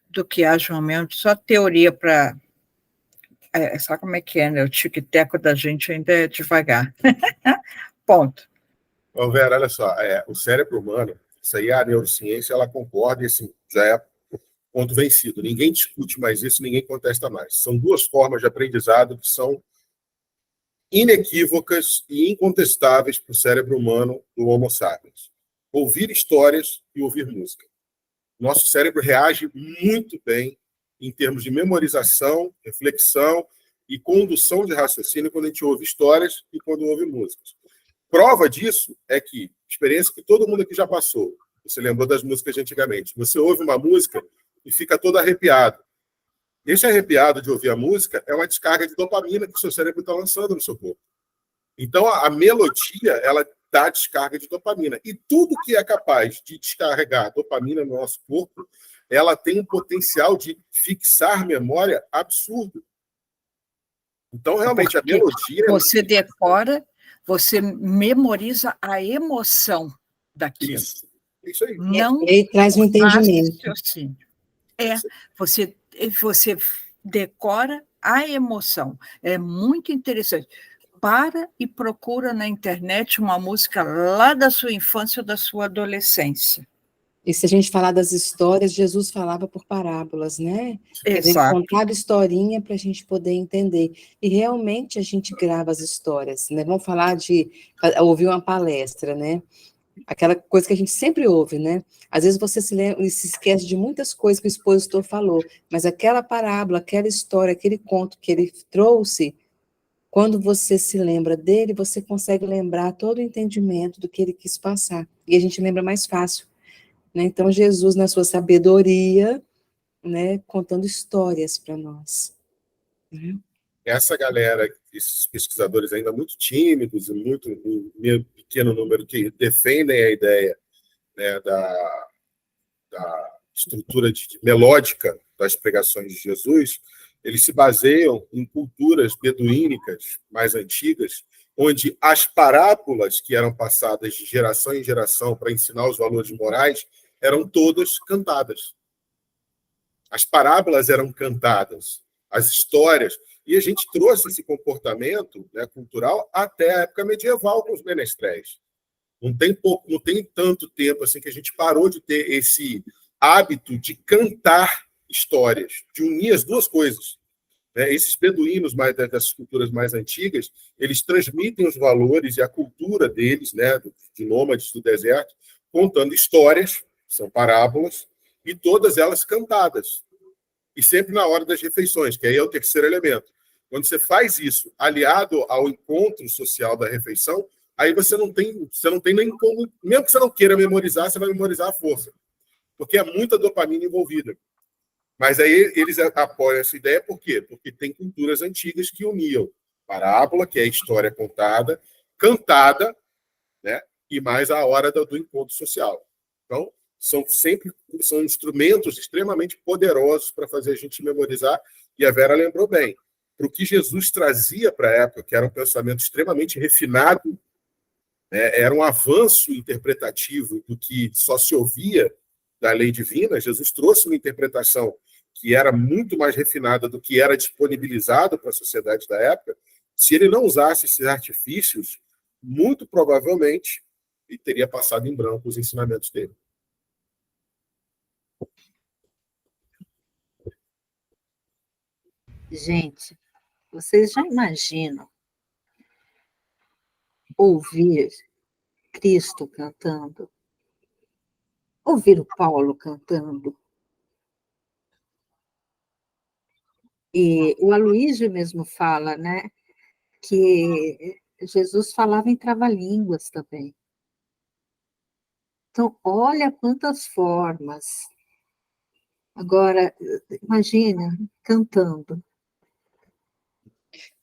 do quiasmo mesmo, só teoria para. Sabe como é que é, né? O tic-teco da gente ainda é devagar. Ponto. Então, Vera, olha só, o cérebro humano, isso aí a neurociência, ela concorda e assim, já é ponto vencido. Ninguém discute mais isso, ninguém contesta mais. São duas formas de aprendizado que são inequívocas e incontestáveis para o cérebro humano do Homo sapiens. Ouvir histórias e ouvir música. Nosso cérebro reage muito bem em termos de memorização, reflexão e condução de raciocínio quando a gente ouve histórias e quando ouve músicas. Prova disso é que, experiência que todo mundo aqui já passou, você lembrou das músicas de antigamente, você ouve uma música e fica todo arrepiado. Esse arrepiado de ouvir a música é uma descarga de dopamina que o seu cérebro está lançando no seu corpo. Então, a melodia, ela dá descarga de dopamina. E tudo que é capaz de descarregar dopamina no nosso corpo, ela tem um potencial de fixar memória absurdo. Então, realmente, a melodia... Você decora, você memoriza a emoção daquilo. Isso aí. Não e aí traz um entendimento. Você decora a emoção. É muito interessante. Para e procura na internet uma música lá da sua infância ou da sua adolescência. E se a gente falar das histórias, Jesus falava por parábolas, né? Ele Exato. contava historinha para a gente poder entender. E realmente a gente grava as histórias, né? Vamos falar de ouvir uma palestra, né? Aquela coisa que a gente sempre ouve, né? Às vezes você se lembra e se esquece de muitas coisas que o expositor falou, mas aquela parábola, aquela história, aquele conto que ele trouxe, quando você se lembra dele, você consegue lembrar todo o entendimento do que ele quis passar. E a gente lembra mais fácil. Né? Então, Jesus, na sua sabedoria, né, contando histórias para nós. Essa galera, esses pesquisadores ainda muito tímidos e muito um pequeno número que defendem a ideia, né, da estrutura melódica das pregações de Jesus, eles se baseiam em culturas beduínicas mais antigas, onde as parábolas que eram passadas de geração em geração para ensinar os valores morais eram todas cantadas. As parábolas eram cantadas, as histórias, e a gente trouxe esse comportamento, né, cultural até a época medieval com os menestréis. Não tem tanto tempo assim que a gente parou de ter esse hábito de cantar histórias, de unir as duas coisas. Esses beduínos das culturas mais antigas, eles transmitem os valores e a cultura deles, né, de nômades do deserto, contando histórias, são parábolas, e todas elas cantadas. E sempre na hora das refeições, que aí é o terceiro elemento. Quando você faz isso aliado ao encontro social da refeição, aí você não tem nem como, mesmo que você não queira memorizar, você vai memorizar à força, porque é muita dopamina envolvida. Mas aí eles apoiam essa ideia por quê? Porque tem culturas antigas que uniam parábola, que é a história contada, cantada, né? E mais a hora do encontro social. Então, são instrumentos extremamente poderosos para fazer a gente memorizar, e a Vera lembrou bem. Para o que Jesus trazia para a época, que era um pensamento extremamente refinado, né? Era um avanço interpretativo do que só se ouvia da lei divina. Jesus trouxe uma interpretação que era muito mais refinada do que era disponibilizado para a sociedade da época. Se ele não usasse esses artifícios, muito provavelmente ele teria passado em branco os ensinamentos dele. Gente, vocês já imaginam ouvir Cristo cantando? ouvir o Paulo cantando. E o Aloísio mesmo fala, né, que Jesus falava em trava-línguas também. Então, olha quantas formas. Agora, imagina, cantando.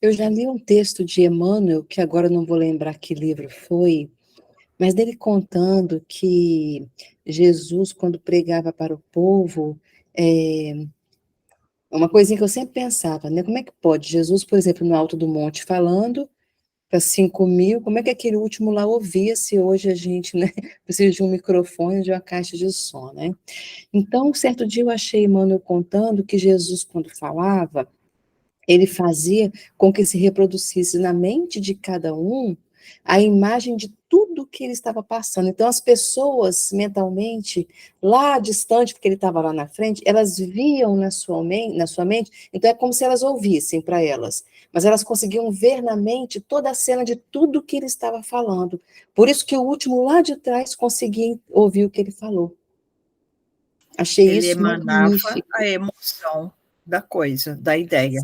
Eu já li um texto de Emmanuel, que agora eu não vou lembrar que livro foi, mas dele contando que Jesus, quando pregava para o povo, uma coisinha que eu sempre pensava, né? Como é que pode? Jesus, por exemplo, no alto do monte falando para 5.000, como é que aquele último lá ouvia se hoje a gente, né, precisa de um microfone, de uma caixa de som, né? Então, certo dia eu achei Emmanuel contando que Jesus, quando falava, ele fazia com que se reproduzisse na mente de cada um a imagem de tudo que ele estava passando. Então, as pessoas mentalmente, lá distante, porque ele estava lá na frente, elas viam na sua mente, então é como se elas ouvissem para elas, mas elas conseguiam ver na mente toda a cena de tudo que ele estava falando. Por isso que o último lá de trás conseguia ouvir o que ele falou. Achei Ele isso emanava magnífico. a emoção da coisa, da ideia.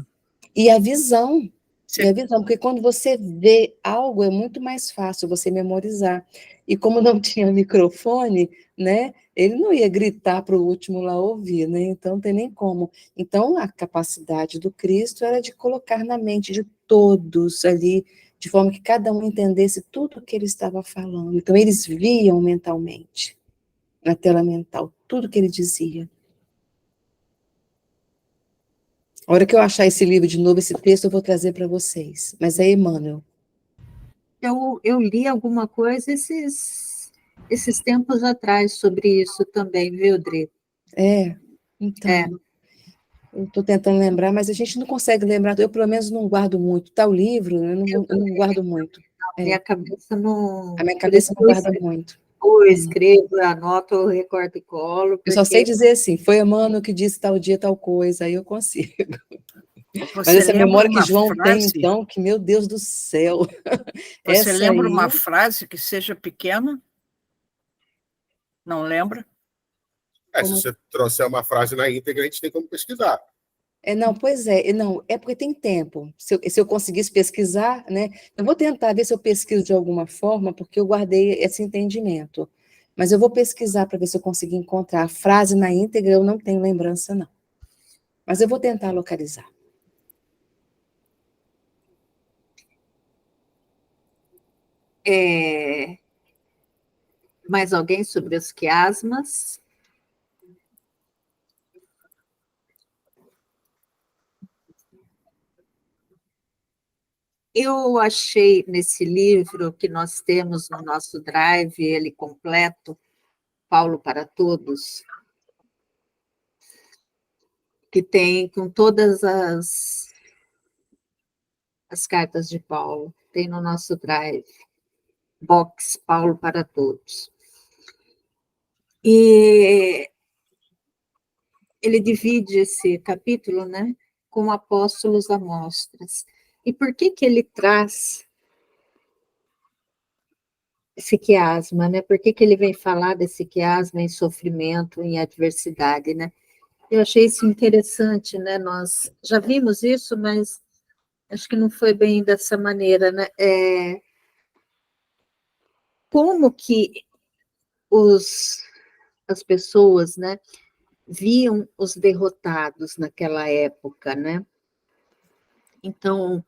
E a visão, Você- e a visão, porque quando você vê algo é muito mais fácil você memorizar. E como não tinha microfone, né, ele não ia gritar para o último lá ouvir, né, então não tem nem como. Então a capacidade do Cristo era de colocar na mente de todos ali, de forma que cada um entendesse tudo o que ele estava falando. Então eles viam mentalmente, na tela mental, tudo que ele dizia. A hora que eu achar esse livro de novo, esse texto, eu vou trazer para vocês. Mas é Emmanuel. Eu li alguma coisa esses tempos atrás sobre isso também, viu, Dri? Então, É, eu estou tentando lembrar, mas a gente não consegue lembrar. Eu, pelo menos, não guardo muito. Tal livro, eu não guardo muito. minha cabeça A não. minha Por isso cabeça que não guarda muito. eu escrevo, eu anoto, eu recorto e colo, Eu só sei porque dizer assim, foi Emmanuel que disse tal dia, tal coisa, aí eu consigo. Mas Você essa lembra memória que uma João tem, frase? então, que, meu Deus do céu, Você essa lembra uma aí... frase que seja pequena? Não lembra? Se Como você trouxer uma frase na íntegra, a gente tem como pesquisar. Não, pois é, não, é porque tem tempo. Se eu conseguisse pesquisar, né? Eu vou tentar ver se eu pesquiso de alguma forma, porque eu guardei esse entendimento. Mas eu vou pesquisar para ver se eu consigo encontrar. A frase na íntegra eu não tenho lembrança, não. Mas eu vou tentar localizar. mais alguém sobre os quiasmas? Eu achei nesse livro que nós temos no nosso drive, ele completo, Paulo para Todos, que tem com todas as cartas de Paulo, tem no nosso drive, box Paulo para Todos. E ele divide esse capítulo, né, com apóstolos amostras. E por que ele traz esse quiasma, né? Por que ele vem falar desse quiasma em sofrimento, em adversidade, né? Eu achei isso interessante, né? Nós já vimos isso, mas acho que não foi bem dessa maneira, né? Como que as pessoas, né, viam os derrotados naquela época, né? Então,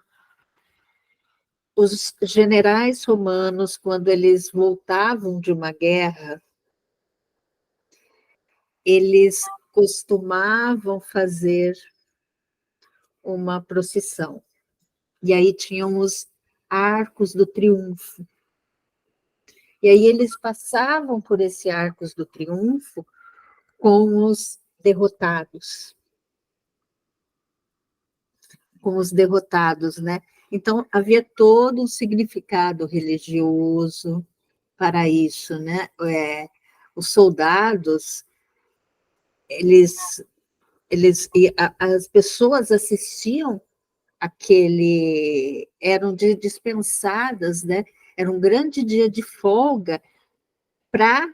os generais romanos, quando eles voltavam de uma guerra, eles costumavam fazer uma procissão. E aí tinham os arcos do triunfo. E aí eles passavam por esse arcos do triunfo com os derrotados. Com os derrotados, né? Então, havia todo um significado religioso para isso, né? Os soldados, as pessoas assistiam eram dispensadas, né? Era um grande dia de folga para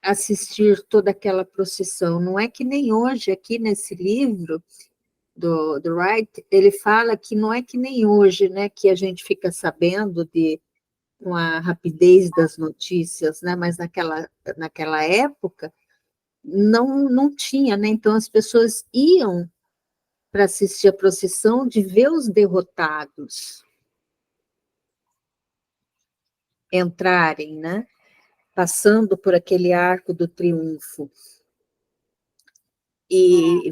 assistir toda aquela procissão. Não é que nem hoje, aqui nesse livro do Wright, ele fala que não é que nem hoje, né, que a gente fica sabendo com a rapidez das notícias, né, mas naquela época não tinha, né, então as pessoas iam para assistir a procissão de ver os derrotados entrarem, né, passando por aquele arco do triunfo, e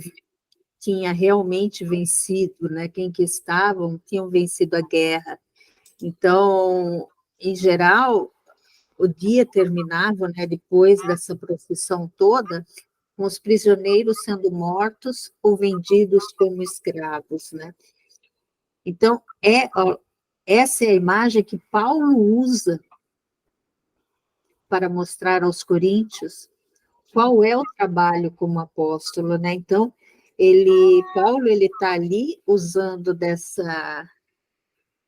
tinha realmente vencido, né? Quem que estavam tinham vencido a guerra. Então, em geral, o dia terminava, né, depois dessa procissão toda, com os prisioneiros sendo mortos ou vendidos como escravos, né? Então, essa é a imagem que Paulo usa para mostrar aos coríntios qual é o trabalho como apóstolo, né? Então, Paulo, ele está ali usando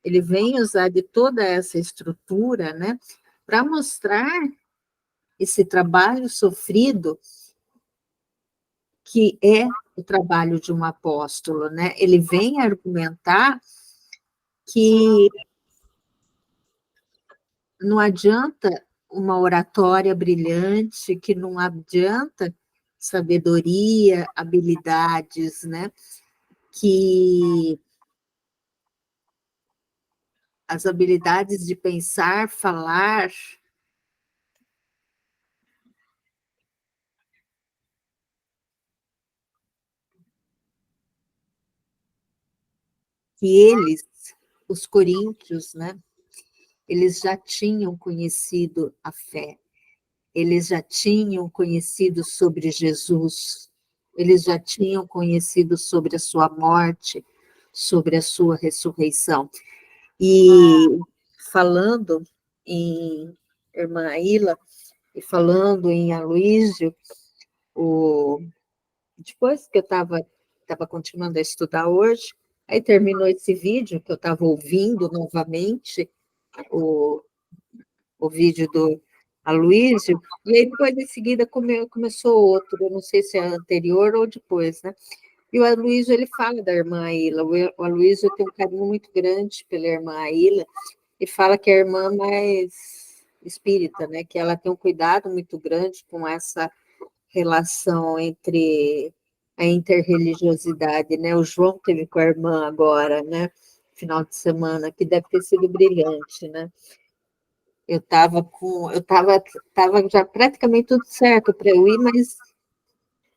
ele vem usar de toda essa estrutura, né, para mostrar esse trabalho sofrido que é o trabalho de um apóstolo, né? Ele vem argumentar que não adianta uma oratória brilhante, que não adianta sabedoria, habilidades, né? Que as habilidades de pensar, falar, que eles, os coríntios, né? Eles já tinham conhecido a fé, eles já tinham conhecido sobre Jesus, eles já tinham conhecido sobre a sua morte, sobre a sua ressurreição. E falando em Irmã Aila, e falando em Aloísio, depois que eu estava continuando a estudar hoje, aí terminou esse vídeo que eu estava ouvindo novamente, o, o vídeo do Aloísio, e aí depois em seguida começou outro, eu não sei se é anterior ou depois, né? E o Aloísio, ele fala da irmã Aila, o Aloísio tem um carinho muito grande pela irmã Aila, e fala que é a irmã mais espírita, né? Que ela tem um cuidado muito grande com essa relação entre a interreligiosidade, né? O João teve com a irmã agora, né? Final de semana, que deve ter sido brilhante, né? Tava já praticamente tudo certo para eu ir, mas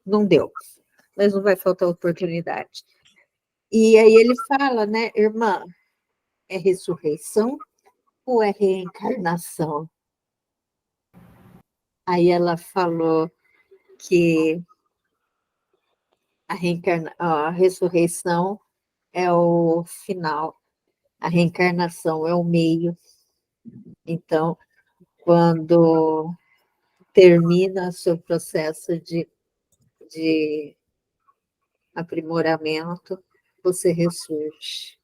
não deu. Mas não vai faltar oportunidade. E aí ele fala, né, irmã, é ressurreição ou é reencarnação? Aí ela falou que a ressurreição é o final, a reencarnação é o meio. Então, quando termina o seu processo de aprimoramento, você ressurge.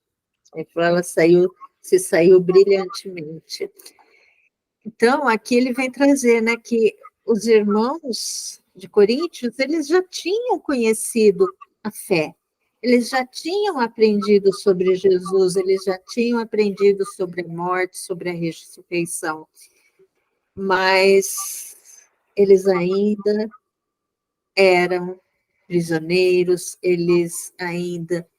Então, ela se saiu brilhantemente. Então, aqui ele vem trazer, né, que os irmãos de Coríntios, eles já tinham conhecido a fé, eles já tinham aprendido sobre Jesus, eles já tinham aprendido sobre a morte, sobre a ressurreição, mas eles ainda eram prisioneiros, eles ainda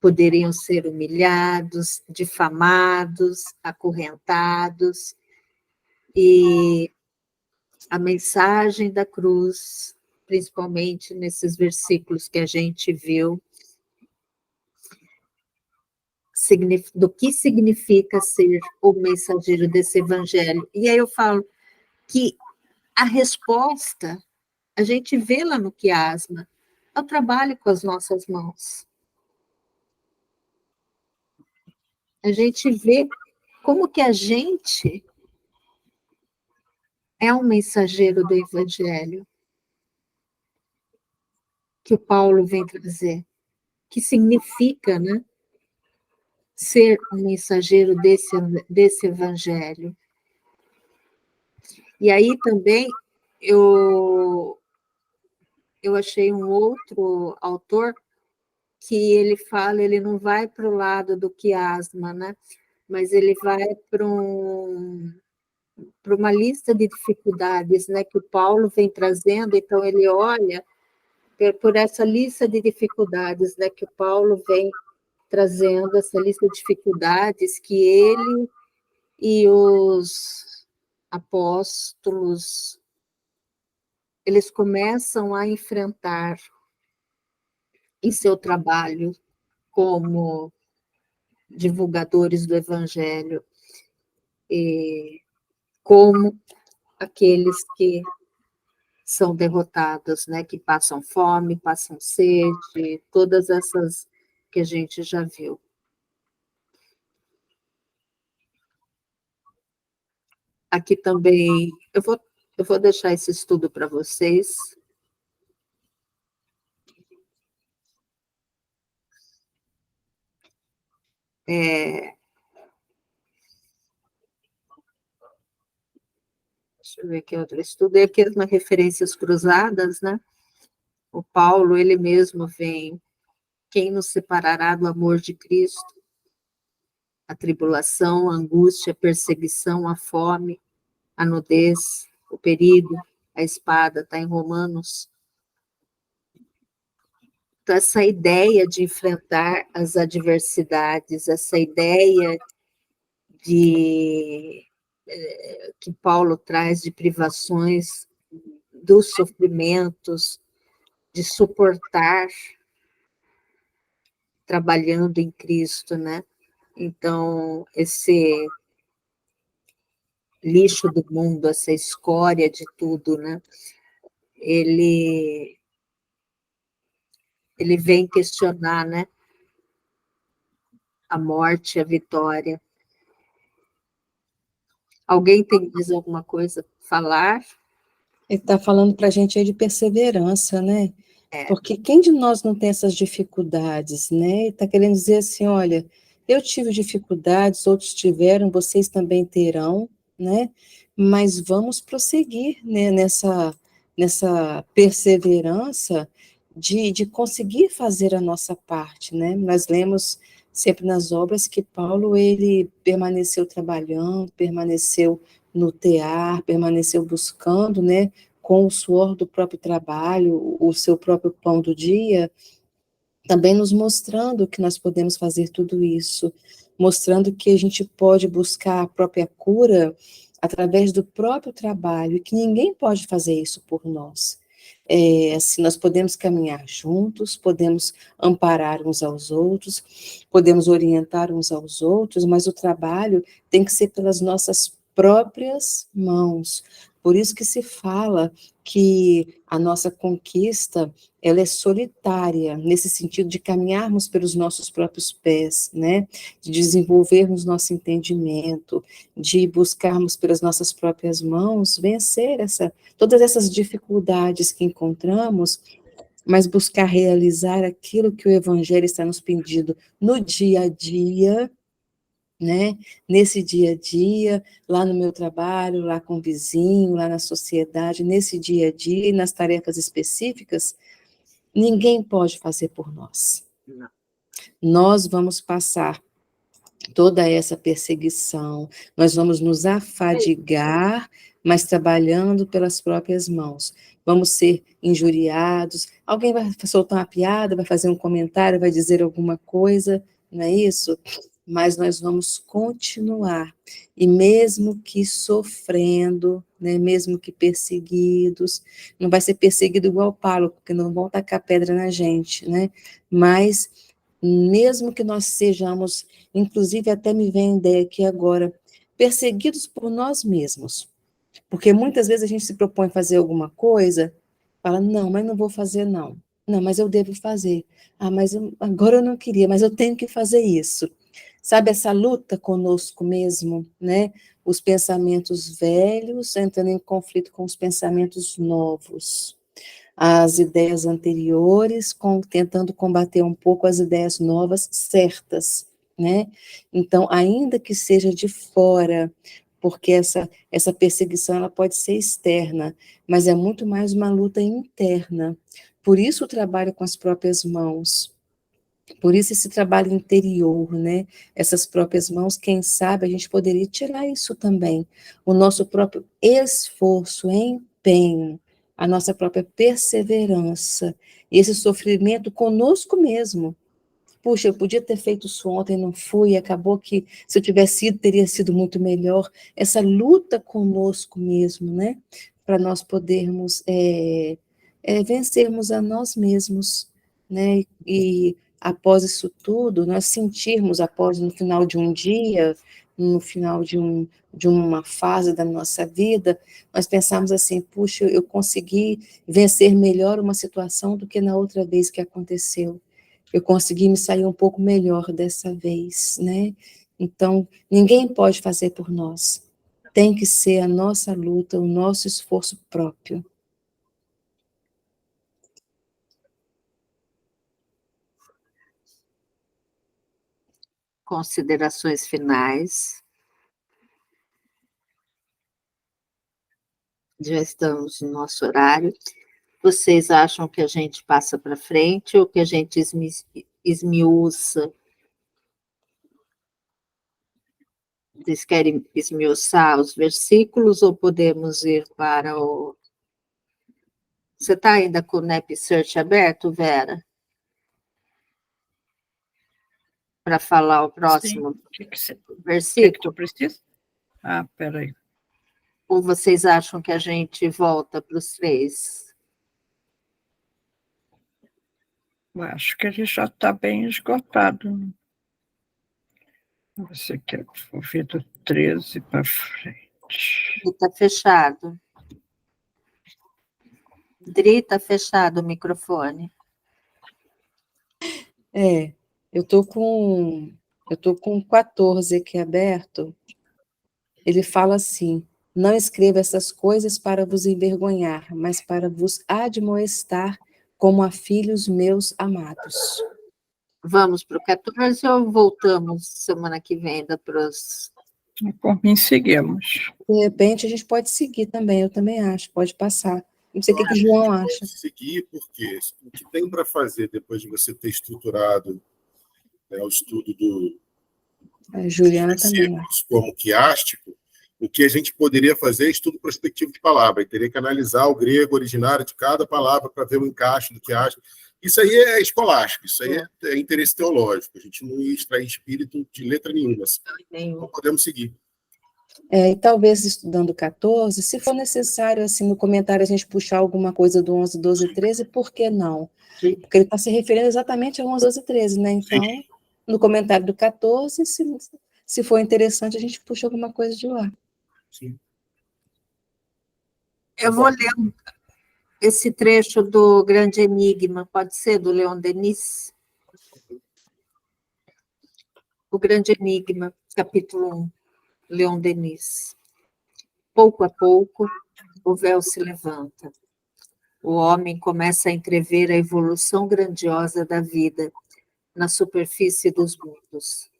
poderiam ser humilhados, difamados, acorrentados, e a mensagem da cruz, principalmente nesses versículos que a gente viu, do que significa ser o mensageiro desse evangelho. E aí eu falo que a resposta, a gente vê lá no quiasma, é o trabalho com as nossas mãos. A gente vê como que a gente é um mensageiro do evangelho que o Paulo vem trazer, que significa, né, ser um mensageiro desse evangelho. E aí também eu achei um outro autor que ele fala, ele não vai para o lado do quiasma, né? Mas ele vai para uma lista de dificuldades, né, que o Paulo vem trazendo, então ele olha por essa lista de dificuldades, né, que o Paulo vem trazendo, essa lista de dificuldades que ele e os apóstolos, eles começam a enfrentar em seu trabalho como divulgadores do Evangelho, e como aqueles que são derrotados, né, que passam fome, passam sede, todas essas que a gente já viu. Aqui também, eu vou deixar esse estudo para vocês. Deixa eu ver aqui outro estudo. E aqui umas referências cruzadas, né? O Paulo, ele mesmo vem, quem nos separará do amor de Cristo? A tribulação, a angústia, a perseguição, a fome, a nudez, o perigo, a espada, está em Romanos. Então, essa ideia de enfrentar as adversidades, essa ideia de que Paulo traz de privações, dos sofrimentos, de suportar trabalhando em Cristo, né? Então, esse lixo do mundo, essa escória de tudo, né? Ele vem questionar, né? A morte, a vitória. Alguém tem mais alguma coisa a falar? Ele está falando para a gente aí de perseverança, né? É. Porque quem de nós não tem essas dificuldades, né? Está querendo dizer assim, olha, eu tive dificuldades, outros tiveram, vocês também terão, né? Mas vamos prosseguir, né, nessa perseverança de conseguir fazer a nossa parte, né? Nós lemos sempre nas obras que Paulo, ele permaneceu trabalhando, permaneceu no tear, permaneceu buscando, né, com o suor do próprio trabalho, o seu próprio pão do dia, também nos mostrando que nós podemos fazer tudo isso, mostrando que a gente pode buscar a própria cura através do próprio trabalho, e que ninguém pode fazer isso por nós. Assim, nós podemos caminhar juntos, podemos amparar uns aos outros, podemos orientar uns aos outros, mas o trabalho tem que ser pelas nossas próprias mãos. Por isso que se fala que a nossa conquista, ela é solitária, nesse sentido de caminharmos pelos nossos próprios pés, né? De desenvolvermos nosso entendimento, de buscarmos pelas nossas próprias mãos vencer todas essas dificuldades que encontramos, mas buscar realizar aquilo que o Evangelho está nos pedindo no dia a dia, né? Nesse dia a dia, lá no meu trabalho, lá com o vizinho, lá na sociedade, nesse dia a dia e nas tarefas específicas, ninguém pode fazer por nós. Não. Nós vamos passar toda essa perseguição, nós vamos nos afadigar, mas trabalhando pelas próprias mãos. Vamos ser injuriados, alguém vai soltar uma piada, vai fazer um comentário, vai dizer alguma coisa, não é isso? Mas nós vamos continuar, e mesmo que sofrendo, né, mesmo que perseguidos, não vai ser perseguido igual Paulo, porque não vão tacar pedra na gente, né, mas mesmo que nós sejamos, inclusive até me vem a ideia aqui agora, perseguidos por nós mesmos, porque muitas vezes a gente se propõe fazer alguma coisa, fala, não, mas não vou fazer não, não, mas eu devo fazer, mas agora eu não queria, mas eu tenho que fazer isso, sabe, essa luta conosco mesmo, né, os pensamentos velhos entrando em conflito com os pensamentos novos, as ideias anteriores, tentando combater um pouco as ideias novas certas, né? Então, ainda que seja de fora, porque essa perseguição ela pode ser externa, mas é muito mais uma luta interna. Por isso o trabalho com as próprias mãos, por isso esse trabalho interior, né? Essas próprias mãos, quem sabe a gente poderia tirar isso também, o nosso próprio esforço, empenho, a nossa própria perseverança, e esse sofrimento conosco mesmo. Puxa, eu podia ter feito isso ontem, não fui, acabou que se eu tivesse ido, teria sido muito melhor. Essa luta conosco mesmo, né? Para nós podermos vencermos a nós mesmos, né? E após isso tudo, nós sentirmos, no final de um dia, no final de uma fase da nossa vida, nós pensamos assim, puxa, eu consegui vencer melhor uma situação do que na outra vez que aconteceu. Eu consegui me sair um pouco melhor dessa vez, né? Então, ninguém pode fazer por nós. Tem que ser a nossa luta, o nosso esforço próprio. Considerações finais. Já estamos no nosso horário. Vocês acham que a gente passa para frente ou que a gente esmiuça? Vocês querem esmiuçar os versículos ou podemos ir para o... Você está ainda com o NEP Search aberto, Vera? Para falar o próximo versículo? O que tu precisa? Ah, peraí. Ou vocês acham que a gente volta para os 3? Eu acho que ele já está bem esgotado. Você quer ouvir do 13 para frente. Está fechado. Dri, está fechado o microfone. Eu tô com 14 aqui aberto. Ele fala assim: não escreva essas coisas para vos envergonhar, mas para vos admoestar como a filhos meus amados. Vamos para o 14 ou voltamos semana que vem ainda para os... Por mim, seguimos. De repente, a gente pode seguir também, eu também acho, pode passar. Não sei o que o João acha. Seguir, porque o que tem para fazer depois de você ter estruturado, né, o estudo do A Juliana também. como quiástico, o que a gente poderia fazer é estudo prospectivo de palavra, e teria que analisar o grego originário de cada palavra para ver o encaixe do quiástico. Isso aí é escolástico, isso aí é interesse teológico, a gente não ia extrair espírito de letra nenhuma, assim. Não podemos seguir. E talvez estudando 14, se for necessário, assim, no comentário a gente puxar alguma coisa do 11, 12 e 13, por que não? Sim. Porque ele está se referindo exatamente ao 11, 12 e 13, né? Então, sim, no comentário do 14, se for interessante, a gente puxa alguma coisa de lá. Sim. Eu vou ler esse trecho do Grande Enigma, pode ser, do Leon Denis? O Grande Enigma, capítulo 1, Leon Denis. Pouco a pouco, o véu se levanta. O homem começa a entrever a evolução grandiosa da vida na superfície dos mundos.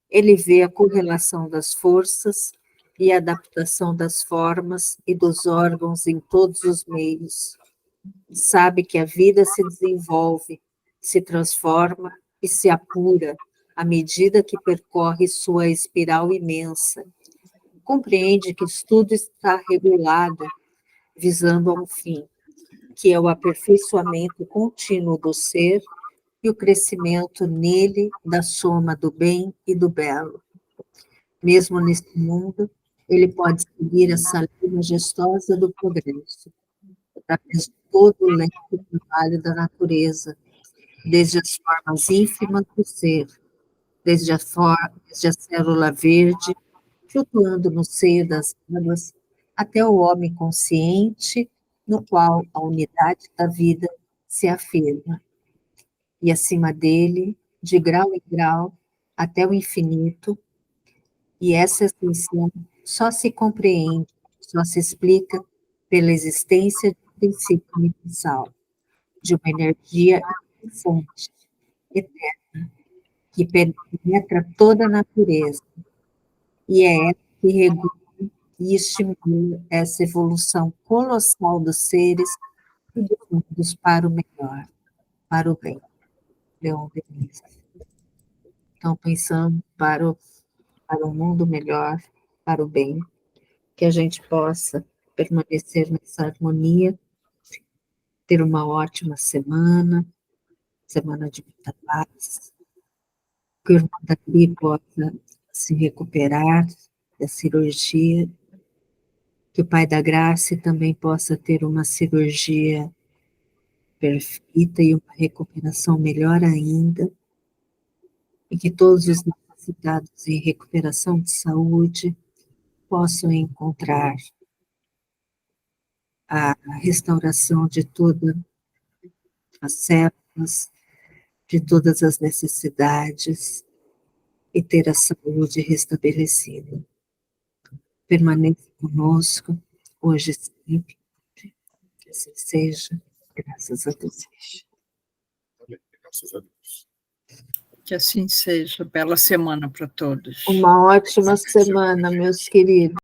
Ele vê a correlação das forças e a adaptação das formas e dos órgãos em todos os meios. Sabe que a vida se desenvolve, se transforma e se apura à medida que percorre sua espiral imensa. Compreende que tudo está regulado, visando a um fim, que é o aperfeiçoamento contínuo do ser e o crescimento nele da soma do bem e do belo. Mesmo neste mundo, ele pode seguir essa lei majestosa do progresso, através de todo o lento trabalho da natureza, desde as formas ínfimas do ser, desde a célula verde, flutuando no seio das águas, até o homem consciente, no qual a unidade da vida se afirma. E acima dele, de grau em grau, até o infinito, e essa extensão só se compreende, só se explica pela existência de um princípio universal, de uma energia fonte, eterna, que penetra toda a natureza, e é essa que regula e estimula essa evolução colossal dos seres e dos mundos para o melhor, para o bem. Leon Denis. Então, pensando para o mundo melhor, para o bem, que a gente possa permanecer nessa harmonia, ter uma ótima semana de muita paz, que o irmão daqui possa se recuperar da cirurgia, que o Pai da Graça também possa ter uma cirurgia perfeita e uma recuperação melhor ainda, e que todos os necessitados em recuperação de saúde possam encontrar a restauração de todas as células, de todas as necessidades e ter a saúde restabelecida. Permaneça conosco, hoje e sempre, que assim seja, graças a Deus. Graças a Deus. Que assim seja. Bela semana para todos. Uma ótima semana, meus queridos.